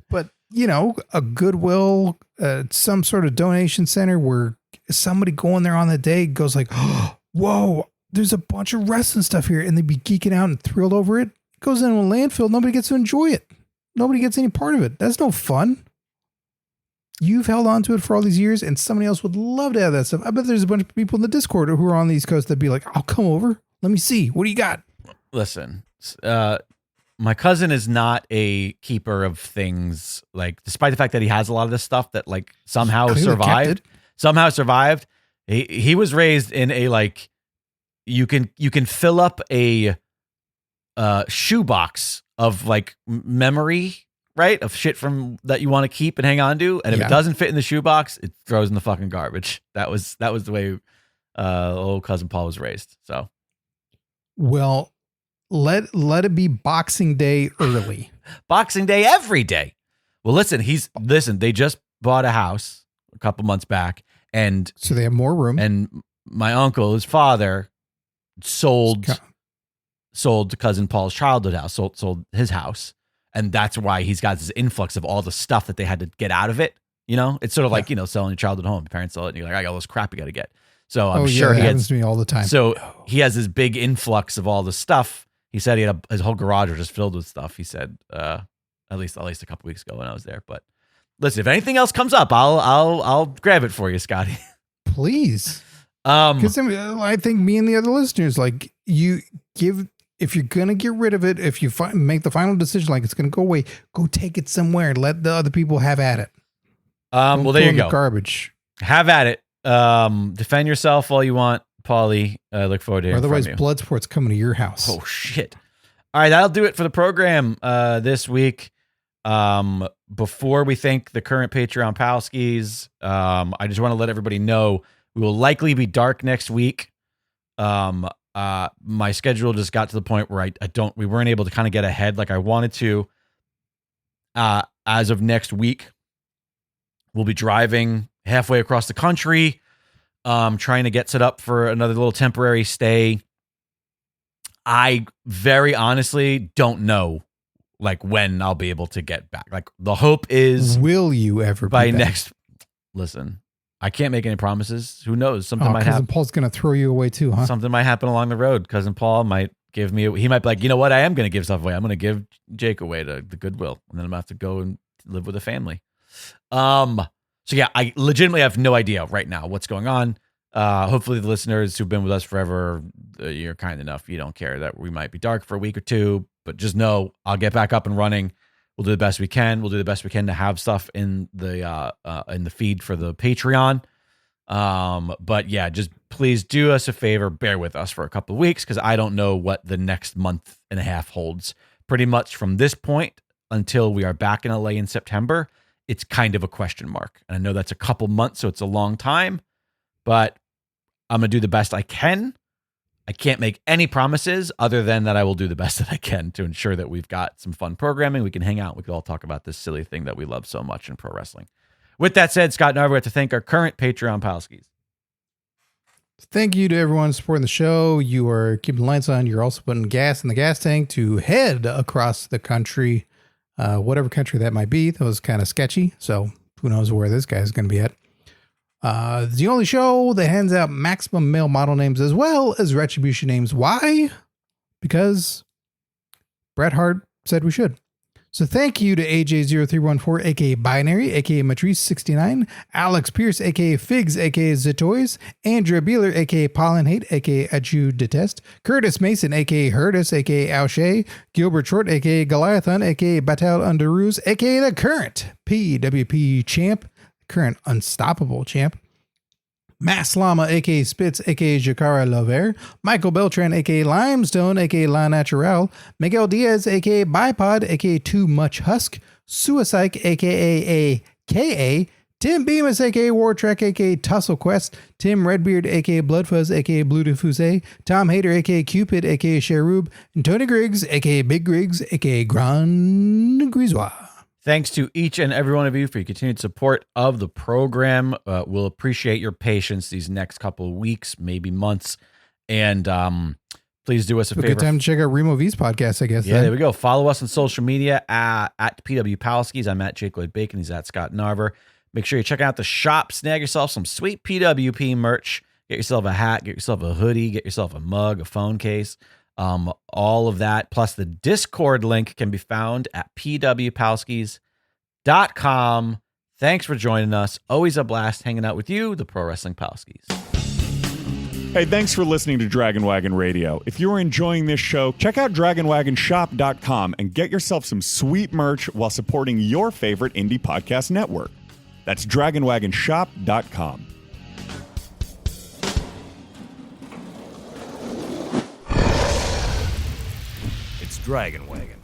But a Goodwill, some sort of donation center where somebody going there on the day goes like, oh, whoa, there's a bunch of wrestling stuff here. And they'd be geeking out and thrilled over it. It goes into a landfill. Nobody gets to enjoy it. Nobody gets any part of it. That's no fun. You've held on to it for all these years, and somebody else would love to have that stuff. I bet there's a bunch of people in the Discord who are on the East Coast that'd be like, I'll come over. Let me see. What do you got? Listen, my cousin is not a keeper of things, like, despite the fact that he has a lot of this stuff that, like, somehow survived. He was raised in a, like, you can fill up a shoebox of, like, memory, right, of shit from that you want to keep and hang on to, and if it doesn't fit in the shoebox, it throws in the fucking garbage. That was the way old cousin Paul was raised. So, well, let it be Boxing Day early. Boxing Day every day. Well, listen, they just bought a house a couple months back, and so they have more room. And my uncle, his father, sold cousin Paul's childhood house, sold his house. And that's why he's got this influx of all the stuff that they had to get out of it. You know, it's sort of like, selling your childhood home. Your parents sell it and you're like, I got all this crap you got to get. So I'm sure he happens to me all the time. So he has this big influx of all the stuff. He said he had his whole garage was just filled with stuff. He said, at least a couple weeks ago when I was there. But listen, if anything else comes up, I'll grab it for you, Scotty. Please. Because I think me and the other listeners, like, if you're going to get rid of it, if you make the final decision, like it's going to go away, go take it somewhere and let the other people have at it. Well, there you go. Garbage. Have at it. Defend yourself all you want, Paulie. I look forward to hearing Otherwise, from you. Bloodsport's coming to your house. Oh, shit. All right, that'll do it for the program this week. Before we thank the current Patreon Palskis, I just want to let everybody know we will likely be dark next week. My schedule just got to the point where we weren't able to kind of get ahead like I wanted to. As of next week, we'll be driving halfway across the country, trying to get set up for another little temporary stay. I very honestly don't know, like, when I'll be able to get back. Like, the hope is, will you ever by be back? next? Listen, I can't make any promises. Who knows? Something might happen. Cousin Paul's going to throw you away too, huh? Something might happen along the road. Cousin Paul might give me, he might be like, you know what? I am going to give stuff away. I'm going to give Jake away to the Goodwill. And then I'm going to have to go and live with a family. So yeah, I legitimately have no idea right now what's going on. Hopefully the listeners who've been with us forever, you're kind enough. You don't care that we might be dark for a week or two, but just know I'll get back up and running. We'll do the best we can. We'll do the best we can to have stuff in the feed for the Patreon. But yeah, just please do us a favor. Bear with us for a couple of weeks, because I don't know what the next month and a half holds. Pretty much from this point until we are back in LA in September, it's kind of a question mark. And I know that's a couple months, so it's a long time, but I'm going to do the best I can. I can't make any promises other than that I will do the best that I can to ensure that we've got some fun programming. We can hang out. We can all talk about this silly thing that we love so much in pro wrestling. With that said, Scott and I have to thank our current Patreon Palskis. Thank you to everyone supporting the show. You are keeping the lights on. You're also putting gas in the gas tank to head across the country, whatever country that might be. That was kind of sketchy, so who knows where this guy's going to be at. It's the only show that hands out maximum male model names as well as retribution names. Why? Because Bret Hart said we should. So thank you to AJ0314, aka Binary, aka Matrice69, Alex Pierce, aka Figs, aka Zatoys, Andrea Beeler, aka Pollen Hate, aka Aju Detest, Curtis Mason, aka Hurtis, aka Alshay, Gilbert Short, aka Goliathon, aka Batal Underoos, aka the current PWP champ, current unstoppable champ, Mass Llama, aka Spitz, aka Jakara Lover, Michael Beltran, aka Limestone, aka La Natural, Miguel Diaz, aka Bipod, aka Too Much Husk, Suicide, aka AKA, Tim Bemis, aka War Trek, aka Tussle Quest, Tim Redbeard, aka Bloodfuzz, aka Blue Diffuse, Tom Hater, aka Cupid, aka Cherub, and Tony Griggs, aka Big Griggs, aka Grand Grisois. Thanks to each and every one of you for your continued support of the program. We'll appreciate your patience these next couple of weeks, maybe months. And please do us a favor. Good time to check out Remo V's podcast, I guess. Yeah, there we go. Follow us on social media at PW Palskis. I'm at Jake Lloyd Bacon. He's at Scott Narver. Make sure you check out the shop. Snag yourself some sweet PWP merch. Get yourself a hat. Get yourself a hoodie. Get yourself a mug, a phone case. All of that, plus the Discord link can be found at pwpalskis.com. Thanks for joining us. Always a blast hanging out with you, the Pro Wrestling Palskis. Hey, thanks for listening to Dragon Wagon Radio. If you're enjoying this show, check out dragonwagonshop.com and get yourself some sweet merch while supporting your favorite indie podcast network. That's dragonwagonshop.com. It's Dragon Wagon.